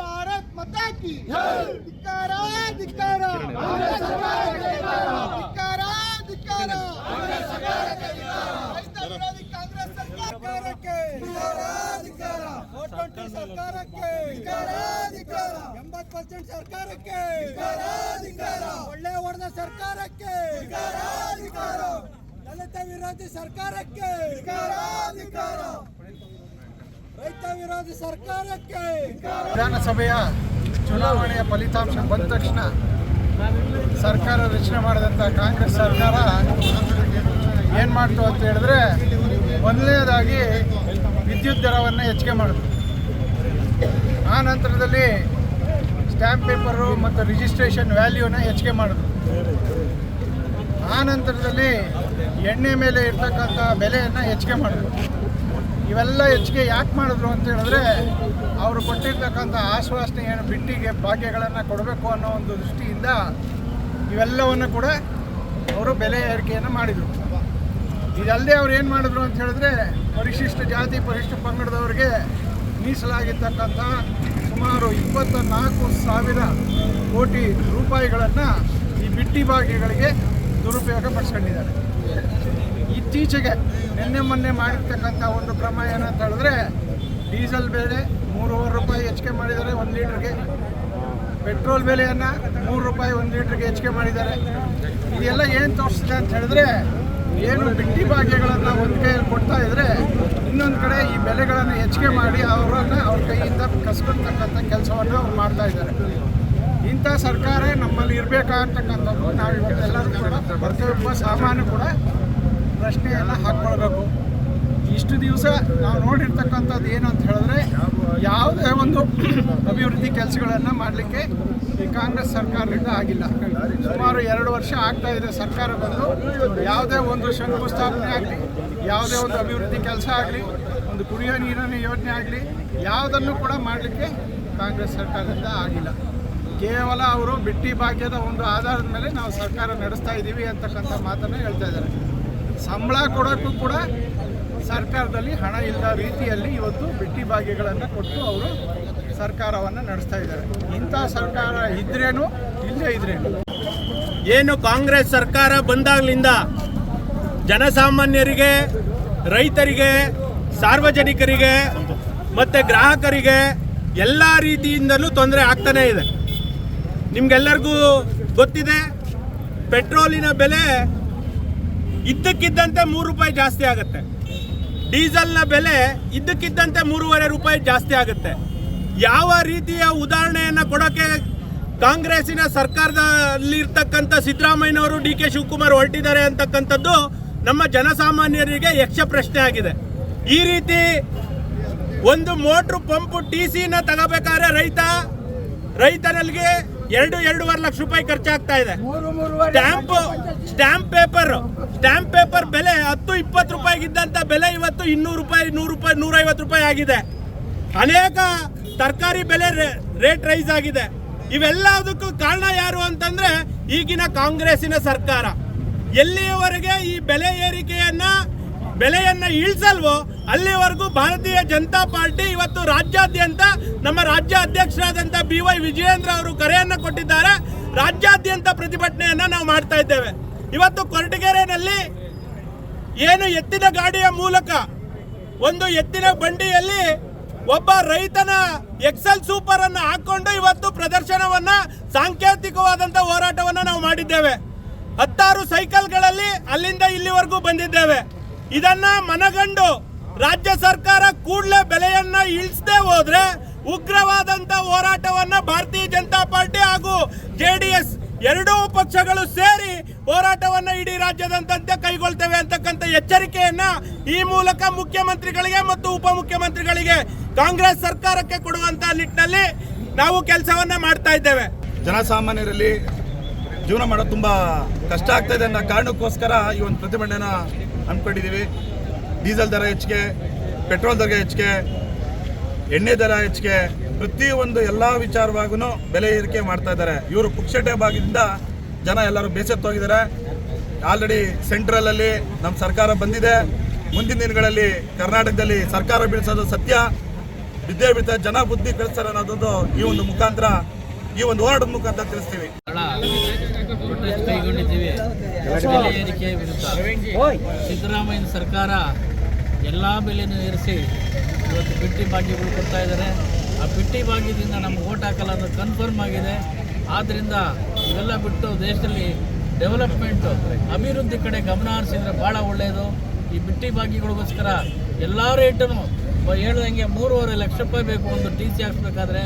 भारत माता की धिक्कार धिक्कार विरोधी कांग्रेस सरकारಕ್ಕೆ 420 ಸರ್ಕಾರಕ್ಕೆ 80% ಸರ್ಕಾರಕ್ಕೆ ಒಳ್ಳೆ ಹೊಡೆದ ಸರ್ಕಾರಕ್ಕೆ ದಲಿತ ವಿರೋಧಿ ಸರ್ಕಾರಕ್ಕೆ ರೈತ ವಿರೋಧಿ ಸರ್ಕಾರಕ್ಕೆ. ವಿಧಾನಸಭೆಯ ಚುನಾವಣೆಯ ಫಲಿತಾಂಶ ಬಂದ ತಕ್ಷಣ ಸರ್ಕಾರ ರಚನೆ ಮಾಡಿದಂಥ ಕಾಂಗ್ರೆಸ್ ಸರ್ಕಾರ ಏನು ಮಾಡ್ತು ಅಂತ ಹೇಳಿದ್ರೆ, ಮೊದಲನೇದಾಗಿ ವಿದ್ಯುತ್ ದರವನ್ನು ಹೆಚ್ಚಿಗೆ ಮಾಡಿದ್ರು. ಆ ನಂತರದಲ್ಲಿ ಸ್ಟ್ಯಾಂಪ್ ಪೇಪರು ಮತ್ತು ರಿಜಿಸ್ಟ್ರೇಷನ್ ವ್ಯಾಲ್ಯೂನ ಹೆಚ್ಚಿಗೆ ಮಾಡಿದ್ರು. ಆ ನಂತರದಲ್ಲಿ ಎಣ್ಣೆ ಮೇಲೆ ಇರ್ತಕ್ಕಂಥ ಬೆಲೆಯನ್ನು ಹೆಚ್ಚಿಗೆ ಮಾಡಿದ್ರು. ಇವೆಲ್ಲ ಹೆಚ್ಚಿಗೆ ಯಾಕೆ ಮಾಡಿದ್ರು ಅಂತ ಹೇಳಿದ್ರೆ, ಅವರು ಕೊಟ್ಟಿರ್ತಕ್ಕಂಥ ಆಶ್ವಾಸನೆ ಏನು ಬಿಟ್ಟಿಗೆ ಭಾಗ್ಯಗಳನ್ನು ಕೊಡಬೇಕು ಅನ್ನೋ ಒಂದು ದೃಷ್ಟಿಯಿಂದ ಇವೆಲ್ಲವನ್ನು ಕೂಡ ಅವರು ಬೆಲೆ ಏರಿಕೆಯನ್ನು ಮಾಡಿದರು. ಇದಲ್ಲದೆ ಅವ್ರು ಏನು ಮಾಡಿದ್ರು ಅಂತ ಹೇಳಿದ್ರೆ, ಪರಿಶಿಷ್ಟ ಜಾತಿ ಪರಿಶಿಷ್ಟ ಪಂಗಡದವರಿಗೆ ಮೀಸಲಾಗಿರ್ತಕ್ಕಂಥ ಸುಮಾರು 24,000 ಕೋಟಿ ರೂಪಾಯಿಗಳನ್ನು ಈ ಬಿಟ್ಟಿ ಭಾಗ್ಯಗಳಿಗೆ ದುರುಪಯೋಗ ಪಡಿಸ್ಕೊಂಡಿದ್ದಾರೆ. ಇತ್ತೀಚೆಗೆ ನಿನ್ನೆ ಮೊನ್ನೆ ಮಾಡಿರ್ತಕ್ಕಂಥ ಒಂದು ಕ್ರಮ ಏನಂತ ಹೇಳಿದ್ರೆ, ಡೀಸೆಲ್ ಬೆಲೆ 3.5 ರೂಪಾಯಿ ಹೆಚ್ಚಿಗೆ ಮಾಡಿದ್ದಾರೆ 1 ಲೀಟ್ರಿಗೆ. ಪೆಟ್ರೋಲ್ ಬೆಲೆಯನ್ನು 3 ರೂಪಾಯಿ 1 ಲೀಟ್ರಿಗೆ ಹೆಚ್ಚಿಗೆ ಮಾಡಿದ್ದಾರೆ. ಇದೆಲ್ಲ ಏನು ತೋರಿಸ್ತಿದೆ ಅಂತ ಹೇಳಿದ್ರೆ, ಏನು ಬಿಟ್ಟಿ ಭಾಗ್ಯಗಳನ್ನು ಒಂದು ಕೈಯಲ್ಲಿ ಕೊಡ್ತಾ ಇದ್ದರೆ, ಇನ್ನೊಂದು ಕಡೆ ಈ ಬೆಲೆಗಳನ್ನು ಹೆಚ್ಚಿಗೆ ಮಾಡಿ ಅವರನ್ನು ಅವ್ರ ಕೈಯಿಂದ ಕಸ್ಕೊಳ್ತಕ್ಕಂಥ ಕೆಲಸವನ್ನು ಅವ್ರು ಮಾಡ್ತಾ ಇದ್ದಾರೆ. ಇಂಥ ಸರ್ಕಾರ ನಮ್ಮಲ್ಲಿ ಇರಬೇಕಾ ಅಂತಕ್ಕಂಥದ್ದು ನಾವು ಇವತ್ತೆಲ್ಲರೂ ಕೂಡ ಪ್ರತಿಯೊಬ್ಬ ಸಾಮಾನ್ಯ ಕೂಡ ಪ್ರಶ್ನೆಯನ್ನು ಹಾಕ್ಕೊಳ್ಬೇಕು. ಇಷ್ಟು ದಿವಸ ನಾವು ನೋಡಿರ್ತಕ್ಕಂಥದ್ದು ಏನು ಅಂತ ಹೇಳಿದ್ರೆ, ಯಾವುದೇ ಒಂದು ಅಭಿವೃದ್ಧಿ ಕೆಲಸಗಳನ್ನು ಮಾಡಲಿಕ್ಕೆ ಈ ಕಾಂಗ್ರೆಸ್ ಸರ್ಕಾರದಿಂದ ಆಗಿಲ್ಲ. ಸುಮಾರು 2 ವರ್ಷ ಆಗ್ತಾ ಇದೆ ಸರ್ಕಾರ ಬಂದು. ಯಾವುದೇ ಒಂದು ಶಂಕುಸ್ಥಾಪನೆ ಆಗಲಿ, ಯಾವುದೇ ಒಂದು ಅಭಿವೃದ್ಧಿ ಕೆಲಸ ಆಗಲಿ, ಒಂದು ಕುಡಿಯೋ ನೀರಿನ ಯೋಜನೆ ಆಗಲಿ, ಯಾವುದನ್ನು ಕೂಡ ಮಾಡಲಿಕ್ಕೆ ಕಾಂಗ್ರೆಸ್ ಸರ್ಕಾರದಿಂದ ಆಗಿಲ್ಲ. ಕೇವಲ ಅವರು ಬಿಟ್ಟಿ ಭಾಗ್ಯದ ಒಂದು ಆಧಾರದ ಮೇಲೆ ನಾವು ಸರ್ಕಾರ ನಡೆಸ್ತಾ ಇದ್ದೀವಿ ಅಂತಕ್ಕಂಥ ಮಾತನ್ನು ಹೇಳ್ತಾ ಇದ್ದಾರೆ. ಸಂಬಳ ಕೊಡೋಕ್ಕೂ ಕೂಡ ಸರ್ಕಾರದಲ್ಲಿ ಹಣ ಇಲ್ಲದ ರೀತಿಯಲ್ಲಿ ಇವತ್ತು ಬಿಟ್ಟಿ ಭಾಗ್ಯಗಳನ್ನು ಕೊಟ್ಟು ಅವರು ಸರ್ಕಾರವನ್ನು ನಡೆಸ್ತಾ ಇದ್ದಾರೆ. ಇಂಥ ಸರ್ಕಾರ ಇದ್ರೇನು ಇಲ್ಲೇ ಇದ್ರೇನು. ಏನು ಕಾಂಗ್ರೆಸ್ ಸರ್ಕಾರ ಬಂದಾಗಲಿಂದ ಜನಸಾಮಾನ್ಯರಿಗೆ, ರೈತರಿಗೆ, ಸಾರ್ವಜನಿಕರಿಗೆ ಮತ್ತು ಗ್ರಾಹಕರಿಗೆ ಎಲ್ಲ ರೀತಿಯಿಂದಲೂ ತೊಂದರೆ ಆಗ್ತಾನೇ ಇದೆ. ನಿಮ್ಗೆಲ್ಲರಿಗೂ ಗೊತ್ತಿದೆ, ಪೆಟ್ರೋಲಿನ ಬೆಲೆ ಇದ್ದಕ್ಕಿದ್ದಂತೆ 3 ರೂಪಾಯಿ ಜಾಸ್ತಿ ಆಗುತ್ತೆ. ಡೀಸೆಲ್ನ ಬೆಲೆ ಇದ್ದಕ್ಕಿದ್ದಂತೆ 3.5 ರೂಪಾಯಿ ಜಾಸ್ತಿ ಆಗುತ್ತೆ. ಯಾವ ರೀತಿಯ ಉದಾಹರಣೆಯನ್ನು ಕೊಡೋಕ್ಕೆ ಕಾಂಗ್ರೆಸ್ಸಿನ ಸರ್ಕಾರದಲ್ಲಿರ್ತಕ್ಕಂಥ ಸಿದ್ದರಾಮಯ್ಯನವರು, ಡಿ.ಕೆ. ಶಿವಕುಮಾರ್ ಹೊರಟಿದ್ದಾರೆ ಅಂತಕ್ಕಂಥದ್ದು ನಮ್ಮ ಜನಸಾಮಾನ್ಯರಿಗೆ ಯಕ್ಷ ಪ್ರಶ್ನೆ ಆಗಿದೆ. ಈ ರೀತಿ ಒಂದು ಮೋಟ್ರು ಪಂಪು TCನ ತಗೋಬೇಕಾದ್ರೆ ರೈತರಿಗೆ 2-2.5 ಲಕ್ಷ ರೂಪಾಯಿ ಖರ್ಚಾಗ್ತಾ ಇದೆ. ಸ್ಟ್ಯಾಂಪ್ ಪೇಪರ್ ಬೆಲೆ 10-20 ರೂಪಾಯಿಗಿದ್ದಂಥ ಬೆಲೆ ಇವತ್ತು 200 ರೂಪಾಯಿ, 100 ರೂಪಾಯಿ, 150 ರೂಪಾಯಿ ಆಗಿದೆ. ಅನೇಕ ತರಕಾರಿ ಬೆಲೆ ರೇಟ್ ರೈಸ್ ಆಗಿದೆ. ಇವೆಲ್ಲದಕ್ಕೂ ಕಾರಣ ಯಾರು ಅಂತಂದ್ರೆ ಈಗಿನ ಕಾಂಗ್ರೆಸ್ಸಿನ ಸರ್ಕಾರ. ಎಲ್ಲಿಯವರೆಗೆ ಈ ಬೆಲೆ ಬೆಲೆಯನ್ನ ಇಳಿಸಲ್ವೋ ಅಲ್ಲಿವರೆಗೂ ಭಾರತೀಯ ಜನತಾ ಪಾರ್ಟಿ ಇವತ್ತು ರಾಜ್ಯಾದ್ಯಂತ ನಮ್ಮ ರಾಜ್ಯ ಅಧ್ಯಕ್ಷರಾದಂಥ BY ವಿಜಯೇಂದ್ರ ಅವರು ಕರೆಯನ್ನು ಕೊಟ್ಟಿದ್ದಾರೆ. ರಾಜ್ಯಾದ್ಯಂತ ಪ್ರತಿಭಟನೆಯನ್ನ ನಾವು ಮಾಡ್ತಾ ಇದ್ದೇವೆ. ಇವತ್ತು ಕೊರಟಗೆರೆಯಲ್ಲಿ ಏನು ಎತ್ತಿನ ಗಾಡಿಯ ಮೂಲಕ ಒಂದು ಎತ್ತಿನ ಬಂಡಿಯಲ್ಲಿ ಒಬ್ಬ ರೈತನ ಎಕ್ಸೆಲ್ ಸೂಪರ್ ಅನ್ನು ಹಾಕೊಂಡು ಇವತ್ತು ಪ್ರದರ್ಶನವನ್ನ, ಸಾಂಕೇತಿಕವಾದಂಥ ಹೋರಾಟವನ್ನು ನಾವು ಮಾಡಿದ್ದೇವೆ. 16 ಸೈಕಲ್ಗಳಲ್ಲಿ ಅಲ್ಲಿಂದ ಇಲ್ಲಿವರೆಗೂ ಬಂದಿದ್ದೇವೆ. ಇದನ್ನ ಮನಗಂಡು ರಾಜ್ಯ ಸರ್ಕಾರ ಕೂಡಲೇ ಬೆಲೆಯನ್ನ ಇಳಿಸದೆ ಹೋದ್ರೆ ಉಗ್ರವಾದಂತ ಹೋರಾಟವನ್ನ ಭಾರತೀಯ ಜನತಾ ಪಾರ್ಟಿ ಹಾಗೂ JDS ಎರಡೂ ಪಕ್ಷಗಳು ಸೇರಿ ಹೋರಾಟವನ್ನ ಇಡೀ ರಾಜ್ಯದಂತೆ ಕೈಗೊಳ್ತೇವೆ ಅಂತಕ್ಕಂಥ ಎಚ್ಚರಿಕೆಯನ್ನ ಈ ಮೂಲಕ ಮುಖ್ಯಮಂತ್ರಿಗಳಿಗೆ ಮತ್ತು ಉಪಮುಖ್ಯಮಂತ್ರಿಗಳಿಗೆ ಕಾಂಗ್ರೆಸ್ ಸರ್ಕಾರಕ್ಕೆ ಕೊಡುವಂತ ನಿಟ್ಟಿನಲ್ಲಿ ನಾವು ಕೆಲಸವನ್ನ ಮಾಡ್ತಾ ಇದ್ದೇವೆ. ಜನಸಾಮಾನ್ಯರಲ್ಲಿ ಜೀವನ ಮಾಡೋದು ತುಂಬ ಕಷ್ಟ ಆಗ್ತಾ ಇದೆ ಅನ್ನೋ ಕಾರಣಕ್ಕೋಸ್ಕರ ಈ ಒಂದು ಪ್ರತಿಭಟನೆನ ಹಮ್ಮಿಕೊಂಡಿದ್ದೀವಿ. ಡೀಸೆಲ್ ದರ ಹೆಚ್ಚಿಗೆ, ಪೆಟ್ರೋಲ್ ದರ ಹೆಚ್ಚಿಗೆ, ಎಣ್ಣೆ ದರ ಹೆಚ್ಚಿಗೆ, ಪ್ರತಿಯೊಂದು ಎಲ್ಲ ವಿಚಾರವಾಗೂ ಬೆಲೆ ಏರಿಕೆ ಮಾಡ್ತಾ ಇದ್ದಾರೆ. ಇವರು ಪುಕ್ಷಟೆ ಭಾಗದಿಂದ ಜನ ಎಲ್ಲರೂ ಬೇಸತ್ತೋಗಿದ್ದಾರೆ. ಆಲ್ರೆಡಿ ಸೆಂಟ್ರಲಲ್ಲಿ ನಮ್ಮ ಸರ್ಕಾರ ಬಂದಿದೆ. ಮುಂದಿನ ದಿನಗಳಲ್ಲಿ ಕರ್ನಾಟಕದಲ್ಲಿ ಸರ್ಕಾರ ಬೀಳಿಸೋದು ಸತ್ಯ. ವಿದ್ಯಾಭ್ಯಾಸ ಜನ ಬುದ್ಧಿ ಕಳಿಸ್ತಾರೆ ಅನ್ನೋದೊಂದು ಈ ಒಂದು ಮುಖಾಂತರ, ಈ ಒಂದು ಹೋರಾಟದ ಮುಖಾಂತರ ತಿಳಿಸ್ತೀವಿ. ಕೈಗೊಂಡಿದ್ದೀವಿ ಬೆಲೆ ಏರಿಕೆ ವಿರುದ್ಧ. ಸಿದ್ದರಾಮಯ್ಯ ಸರ್ಕಾರ ಎಲ್ಲ ಬೆಲೆನೂ ಏರಿಸಿ ಇವತ್ತು ಬಿಟ್ಟಿ ಭಾಗ್ಯಗಳು ಕೊಡ್ತಾ ಇದ್ದಾರೆ. ಆ ಬಿಟ್ಟಿ ಭಾಗ್ಯದಿಂದ ನಮ್ಗೆ ಓಟ್ ಹಾಕಲ್ಲ ಅನ್ನೋದು ಕನ್ಫರ್ಮ್ ಆಗಿದೆ. ಆದ್ದರಿಂದ ಇವೆಲ್ಲ ಬಿಟ್ಟು ದೇಶದಲ್ಲಿ ಡೆವಲಪ್ಮೆಂಟು, ಅಭಿವೃದ್ಧಿ ಕಡೆ ಗಮನ ಹರಿಸಿದ್ರೆ ಭಾಳ ಒಳ್ಳೆಯದು. ಈ ಬಿಟ್ಟಿ ಭಾಗ್ಯಗಳಿಗೋಸ್ಕರ ಎಲ್ಲ ರೇಟನ್ನು ಹೇಳ್ದಂಗೆ 3.5 ಲಕ್ಷ ರೂಪಾಯಿ ಬೇಕು ಒಂದು TC ಹಾಕ್ಸ್ಬೇಕಾದ್ರೆ.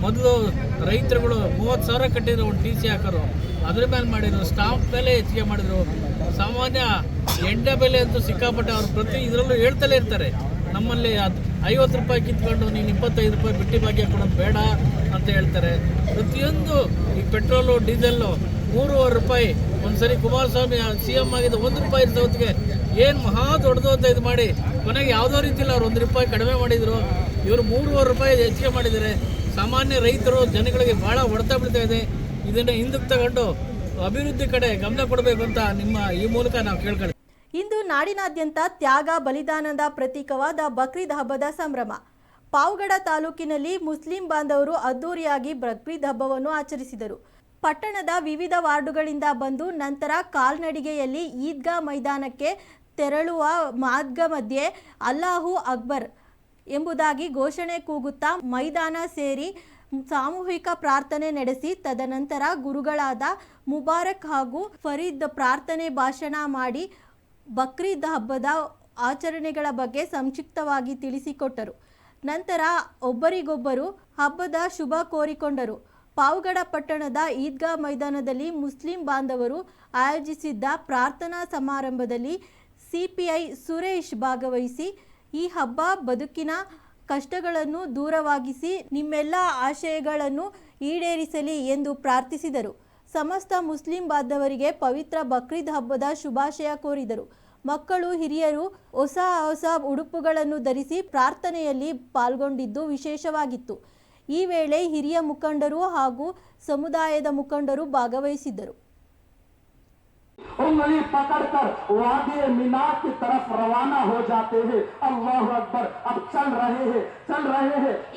ಮೊದಲು ರೈತರುಗಳು 30,000 ಕಟ್ಟಿದ್ರು ಒಂದು TC ಹಾಕೋರು, ಅದ್ರ ಮೇಲೆ ಮಾಡಿದ್ರು. ಸ್ಟಾಂಪ್ ಬೆಲೆ ಹೆಚ್ಚಿಗೆ ಮಾಡಿದ್ರು. ಸಾಮಾನ್ಯ ಎಣ್ಣೆ ಬೆಲೆ ಅಂತೂ ಸಿಕ್ಕಾಪಟ್ಟೆ ಅವ್ರು ಪ್ರತಿ ಇದರಲ್ಲೂ ಹೇಳ್ತಲೇ ಇರ್ತಾರೆ. ನಮ್ಮಲ್ಲಿ 50 ರೂಪಾಯಿ ಕಿತ್ಕೊಂಡು ನೀನು 25 ರೂಪಾಯಿ ಬಿಟ್ಟಿ ಭಾಗ್ಯ ಕೊಡೋದು ಬೇಡ ಅಂತ ಹೇಳ್ತಾರೆ. ಪ್ರತಿಯೊಂದು ಈ ಪೆಟ್ರೋಲು ಡೀಸೆಲ್ಲು 3.5 ರೂಪಾಯಿ. ಒಂದ್ಸರಿ ಕುಮಾರಸ್ವಾಮಿ CM ಆಗಿದ್ದು 1 ರೂಪಾಯಿ ಇರ್ತವತ್ತಿಗೆ ಏನು ಮಹಾ ದೊಡ್ಡದು ಅಂತ ಇದು ಮಾಡಿ ಕೊನೆಗೆ ಯಾವುದೋ ರೀತಿಯಲ್ಲಿ ಅವ್ರು 1 ರೂಪಾಯಿ ಕಡಿಮೆ ಮಾಡಿದರು. ಇವರು 3.5 ರೂಪಾಯಿ ಹೆಚ್ಚಿಗೆ ಮಾಡಿದ್ದಾರೆ. ಸಾಮಾನ್ಯ ರೈತರು ಜನಗಳಿಗೆ ಭಾಳ ಹೊಡೆತ ಬೀಳ್ತಾ ಇದೆ. ಇದನ್ನು ಹಿಂದಕ್ಕೆ ತಗೊಂಡು ಅಭಿವೃದ್ಧಿ ಕಡೆ ಗಮನ ಕೊಡಬೇಕು ಅಂತ ನಿಮ್ಮ ಈ ಮೂಲಕ ನಾವು ಕೇಳ್ಕೊಳ್ಳಿ. ಇಂದು ನಾಡಿನಾದ್ಯಂತ ತ್ಯಾಗ ಬಲಿದಾನದ ಪ್ರತೀಕವಾದ ಬಕ್ರೀದ್ ಹಬ್ಬದ ಸಂಭ್ರಮ. ಪಾವಗಡ ತಾಲೂಕಿನಲ್ಲಿ ಮುಸ್ಲಿಂ ಬಾಂಧವರು ಅದ್ದೂರಿಯಾಗಿ ಬಕ್ರೀದ್ ಹಬ್ಬವನ್ನು ಆಚರಿಸಿದರು. ಪಟ್ಟಣದ ವಿವಿಧ ವಾರ್ಡುಗಳಿಂದ ಬಂದು ನಂತರ ಕಾಲ್ನಡಿಗೆಯಲ್ಲಿ ಈದ್ಗಾ ಮೈದಾನಕ್ಕೆ ತೆರಳುವ ಮಾರ್ಗ ಮಧ್ಯೆ ಅಲ್ಲಾಹು ಅಕ್ಬರ್ ಎಂಬುದಾಗಿ ಘೋಷಣೆ ಕೂಗುತ್ತಾ ಮೈದಾನ ಸೇರಿ ಸಾಮೂಹಿಕ ಪ್ರಾರ್ಥನೆ ನಡೆಸಿ ತದನಂತರ ಗುರುಗಳಾದ ಮುಬಾರಕ್ ಹಾಗೂ ಫರೀದ್ ಪ್ರಾರ್ಥನೆ ಭಾಷಣ ಮಾಡಿ ಬಕ್ರೀದ್ ಹಬ್ಬದ ಆಚರಣೆಗಳ ಬಗ್ಗೆ ಸಂಕ್ಷಿಪ್ತವಾಗಿ ತಿಳಿಸಿಕೊಟ್ಟರು. ನಂತರ ಒಬ್ಬರಿಗೊಬ್ಬರು ಹಬ್ಬದ ಶುಭ ಕೋರಿಕೊಂಡರು. ಪಾವಗಡ ಪಟ್ಟಣದ ಈದ್ಗಾ ಮೈದಾನದಲ್ಲಿ ಮುಸ್ಲಿಂ ಬಾಂಧವರು ಆಯೋಜಿಸಿದ್ದ ಪ್ರಾರ್ಥನಾ ಸಮಾರಂಭದಲ್ಲಿ CPI ಸುರೇಶ್ ಭಾಗವಹಿಸಿ ಈ ಹಬ್ಬ ಬದುಕಿನ ಕಷ್ಟಗಳನ್ನು ದೂರವಾಗಿಸಿ ನಿಮ್ಮೆಲ್ಲ ಆಶಯಗಳನ್ನು ಈಡೇರಿಸಲಿ ಎಂದು ಪ್ರಾರ್ಥಿಸಿದರು. ಸಮಸ್ತ ಮುಸ್ಲಿಂ ಬಾಂಧವರಿಗೆ ಪವಿತ್ರ ಬಕ್ರೀದ್ ಹಬ್ಬದ ಶುಭಾಶಯ ಕೋರಿದರು. ಮಕ್ಕಳು ಹಿರಿಯರು ಹೊಸ ಉಡುಪುಗಳನ್ನು ಧರಿಸಿ ಪ್ರಾರ್ಥನೆಯಲ್ಲಿ ಪಾಲ್ಗೊಂಡಿದ್ದು ವಿಶೇಷವಾಗಿತ್ತು. ಈ ವೇಳೆ ಹಿರಿಯ ಮುಖಂಡರು ಹಾಗೂ ಸಮುದಾಯದ ಮುಖಂಡರು ಭಾಗವಹಿಸಿದ್ದರು. उंगली पकड़कर वादे मीना की तरफ रवाना हो जाते हैं. अल्लाह अकबर. अब चल रहे हैं.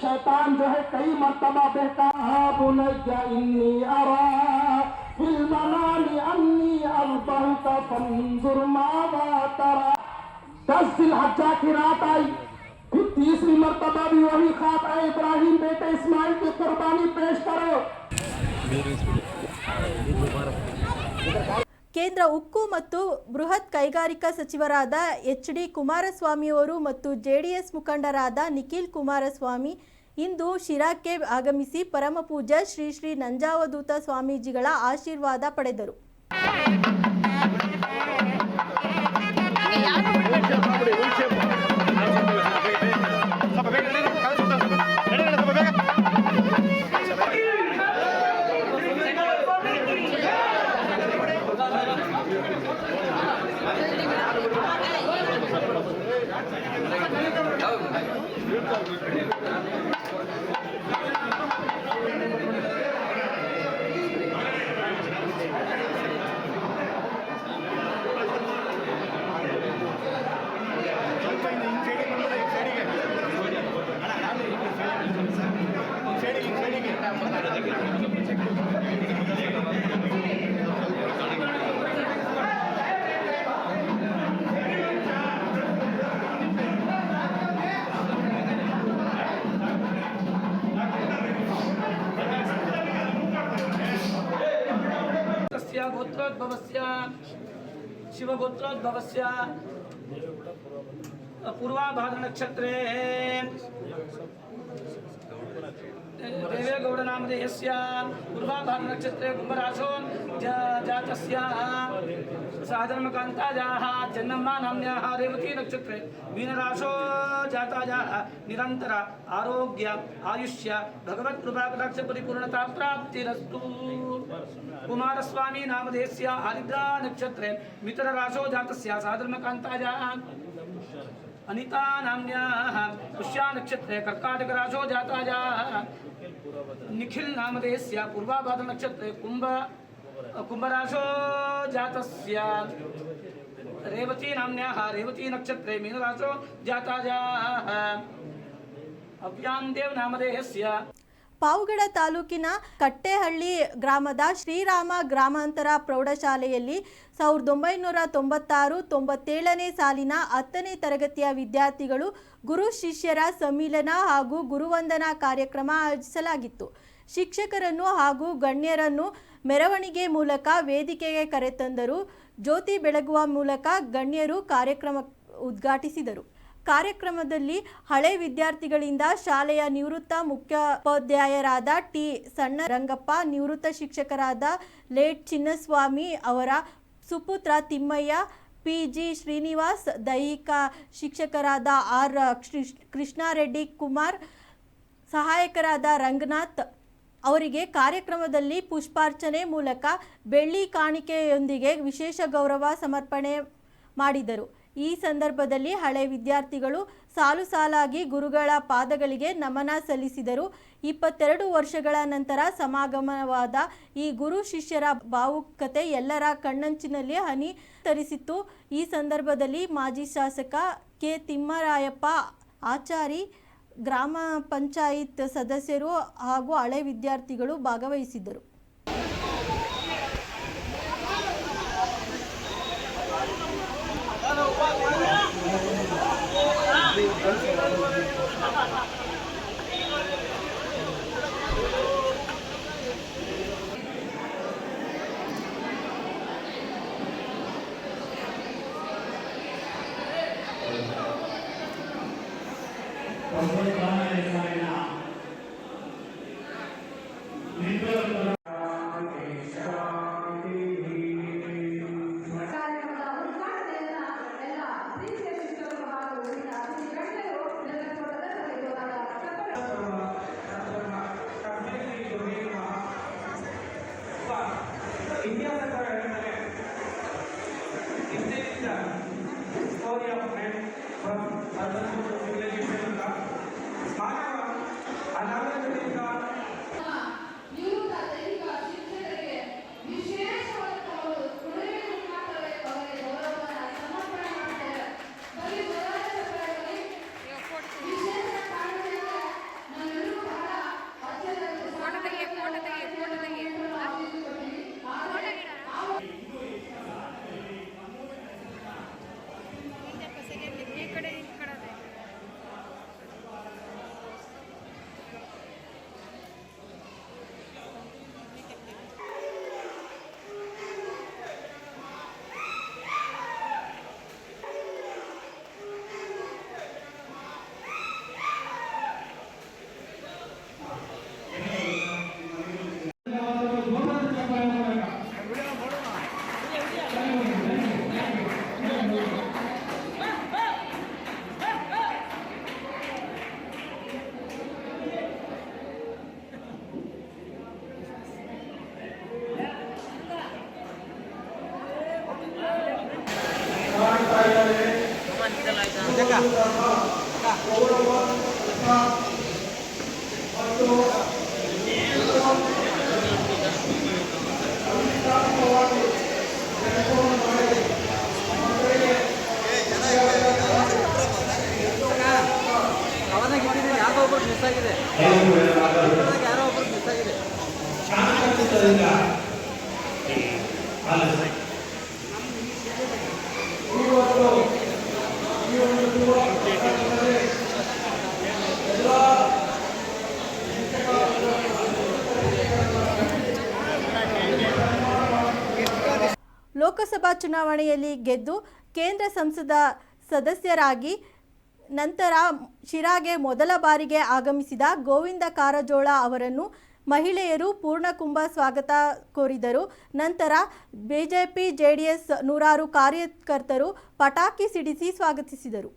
शैतान जो है कई मर्तबा बहका बुनैया इन्नी अरा फिल मनामी अन्नी अज़बहुका फंजुर माज़ा तरा. 10 ज़िलहज्जा की रात आई. फिर तीसरी मर्तबा भी वही ख्वाब आए, इब्राहिम बेटे इस्माइल की कुर्बानी पेश करो. ಕೇಂದ್ರ ಉಕ್ಕು ಮತ್ತು ಬೃಹತ್ ಕೈಗಾರಿಕಾ ಸಚಿವರಾದ HD ಕುಮಾರಸ್ವಾಮಿಯವರು ಮತ್ತು JDS ಮುಖಂಡರಾದ ನಿಖಿಲ್ ಕುಮಾರಸ್ವಾಮಿ ಇಂದು ಶಿರಾಕ್ಕೆ ಆಗಮಿಸಿ ಪರಮಪೂಜ್ಯ ಶ್ರೀ ಶ್ರೀ ನಂಜಾವಧೂತ ಸ್ವಾಮೀಜಿಗಳ ಆಶೀರ್ವಾದ ಪಡೆದರು. गोत्रोद्भवस्य शिवगोत्रोद्भवस्य पूर्वाभाद्र नक्षत्रे देवेगौड़ नामधेयस्य पूर्वाभाद्र नक्षत्रे कुंभराशो जातस्य साधर्मकान्तायाः जन्मना नाम्न्याः रेवती नक्षत्रे मीनराशो जातायाः निरन्तर आरोग्य आयुष्य भगवत्कृपाकटाक्ष परिपूर्णता प्राप्तिरस्तु. कुमारस्वामी नामधेयस्य आलिद्रा नक्षत्रे मित्रराशो जातस्य साधर्मकान्तायाः अनिता नाम्न्याः पुष्या नक्षत्रे कर्काटकराशो जातायाः निखिल नामधेयस्य पूर्वाभाद्र नक्षत्रे कुंभराशो जातस्य रेवती नाम्न्याः रेवती नक्षत्रे मीनराशो जातायाः अव्यांदेव नामधेयस्य ಪಾವಗಡ ತಾಲೂಕಿನ ಕಟ್ಟೆಹಳ್ಳಿ ಗ್ರಾಮದ ಶ್ರೀರಾಮ ಗ್ರಾಮಾಂತರ ಪ್ರೌಢಶಾಲೆಯಲ್ಲಿ 1996-97ನೇ ಸಾಲಿನ 10ನೇ ತರಗತಿಯ ವಿದ್ಯಾರ್ಥಿಗಳು ಗುರು ಶಿಷ್ಯರ ಸಮ್ಮಿಲನ ಹಾಗೂ ಗುರುವಂದನಾ ಕಾರ್ಯಕ್ರಮ ಆಯೋಜಿಸಲಾಗಿತ್ತು. ಶಿಕ್ಷಕರನ್ನು ಹಾಗೂ ಗಣ್ಯರನ್ನು ಮೆರವಣಿಗೆ ಮೂಲಕ ವೇದಿಕೆಗೆ ಕರೆತಂದರು. ಜ್ಯೋತಿ ಬೆಳಗುವ ಮೂಲಕ ಗಣ್ಯರು ಕಾರ್ಯಕ್ರಮ ಉದ್ಘಾಟಿಸಿದರು. ಕಾರ್ಯಕ್ರಮದಲ್ಲಿ ಹಳೆ ವಿದ್ಯಾರ್ಥಿಗಳಿಂದ ಶಾಲೆಯ ನಿವೃತ್ತ ಮುಖ್ಯೋಪಾಧ್ಯಾಯರಾದ ಟಿ ಸಣ್ಣರಂಗಪ್ಪ, ನಿವೃತ್ತ ಶಿಕ್ಷಕರಾದ ಲೇಟ್ ಚಿನ್ನಸ್ವಾಮಿ ಅವರ ಸುಪುತ್ರ ತಿಮ್ಮಯ್ಯ, PG ಶ್ರೀನಿವಾಸ್, ದೈಹಿಕ ಶಿಕ್ಷಕರಾದ R ಕೃಷ್ಣಾರೆಡ್ಡಿ ಕುಮಾರ್, ಸಹಾಯಕರಾದ ರಂಗನಾಥ್ ಅವರಿಗೆ ಕಾರ್ಯಕ್ರಮದಲ್ಲಿ ಪುಷ್ಪಾರ್ಚನೆ ಮೂಲಕ ಬೆಳ್ಳಿ ಕಾಣಿಕೆಯೊಂದಿಗೆ ವಿಶೇಷ ಗೌರವ ಸಮರ್ಪಣೆ ಮಾಡಿದರು. ಈ ಸಂದರ್ಭದಲ್ಲಿ ಹಳೆ ವಿದ್ಯಾರ್ಥಿಗಳು ಸಾಲು ಸಾಲಾಗಿ ಗುರುಗಳ ಪಾದಗಳಿಗೆ ನಮನ ಸಲ್ಲಿಸಿದರು. 22 ವರ್ಷಗಳ ನಂತರ ಸಮಾಗಮವಾದ ಈ ಗುರು ಶಿಷ್ಯರ ಭಾವುಕತೆ ಎಲ್ಲರ ಕಣ್ಣಂಚಿನಲ್ಲಿ ಹನಿ ತರಿಸಿತ್ತು. ಈ ಸಂದರ್ಭದಲ್ಲಿ ಮಾಜಿ ಶಾಸಕ ಕೆ ತಿಮ್ಮರಾಯಪ್ಪ ಆಚಾರಿ, ಗ್ರಾಮ ಪಂಚಾಯತ್ ಸದಸ್ಯರು ಹಾಗೂ ಹಳೆ ವಿದ್ಯಾರ್ಥಿಗಳು ಭಾಗವಹಿಸಿದ್ದರು. ಲೋಕಸಭಾ ಚುನಾವಣೆಯಲ್ಲಿ ಗೆದ್ದು ಕೇಂದ್ರ ಸಂಸದ ಸದಸ್ಯರಾಗಿ ನಂತರ ಶಿರಾಗೆ ಮೊದಲ ಬಾರಿಗೆ ಆಗಮಿಸಿದ ಗೋವಿಂದ ಕಾರಜೋಳ ಅವರನ್ನು ಮಹಿಳೆಯರು ಪೂರ್ಣಕುಂಭ ಸ್ವಾಗತ ಕೋರಿದರು. ನಂತರ ಬಿಜೆಪಿ ಜೆಡಿಎಸ್ ನೂರಾರು ಕಾರ್ಯಕರ್ತರು ಪಟಾಕಿ ಸಿಡಿಸಿ ಸ್ವಾಗತಿಸಿದರು.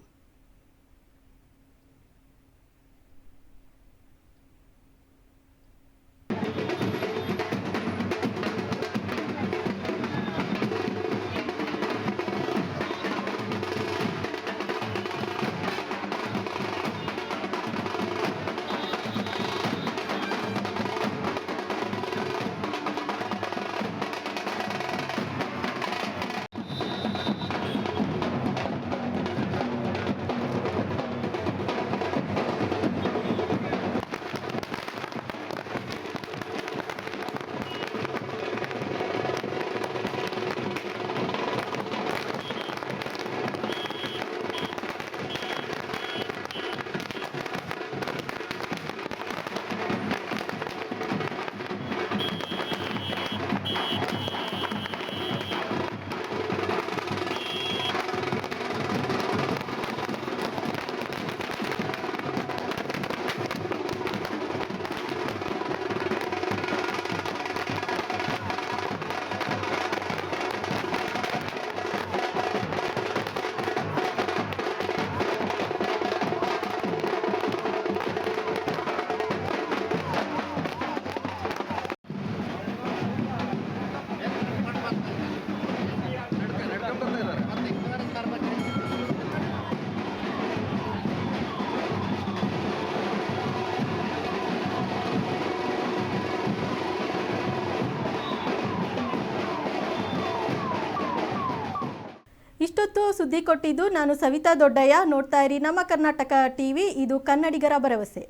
ಸುದ್ದಿ ಕೊಟ್ಟಿದ್ದು ನಾನು ಸವಿತಾ ದೊಡ್ಡಯ್ಯ. ನೋಡ್ತಾ ಇರಿ ನಮ್ಮ ಕರ್ನಾಟಕ ಟಿವಿ, ಇದು ಕನ್ನಡಿಗರ ಭರವಸೆ.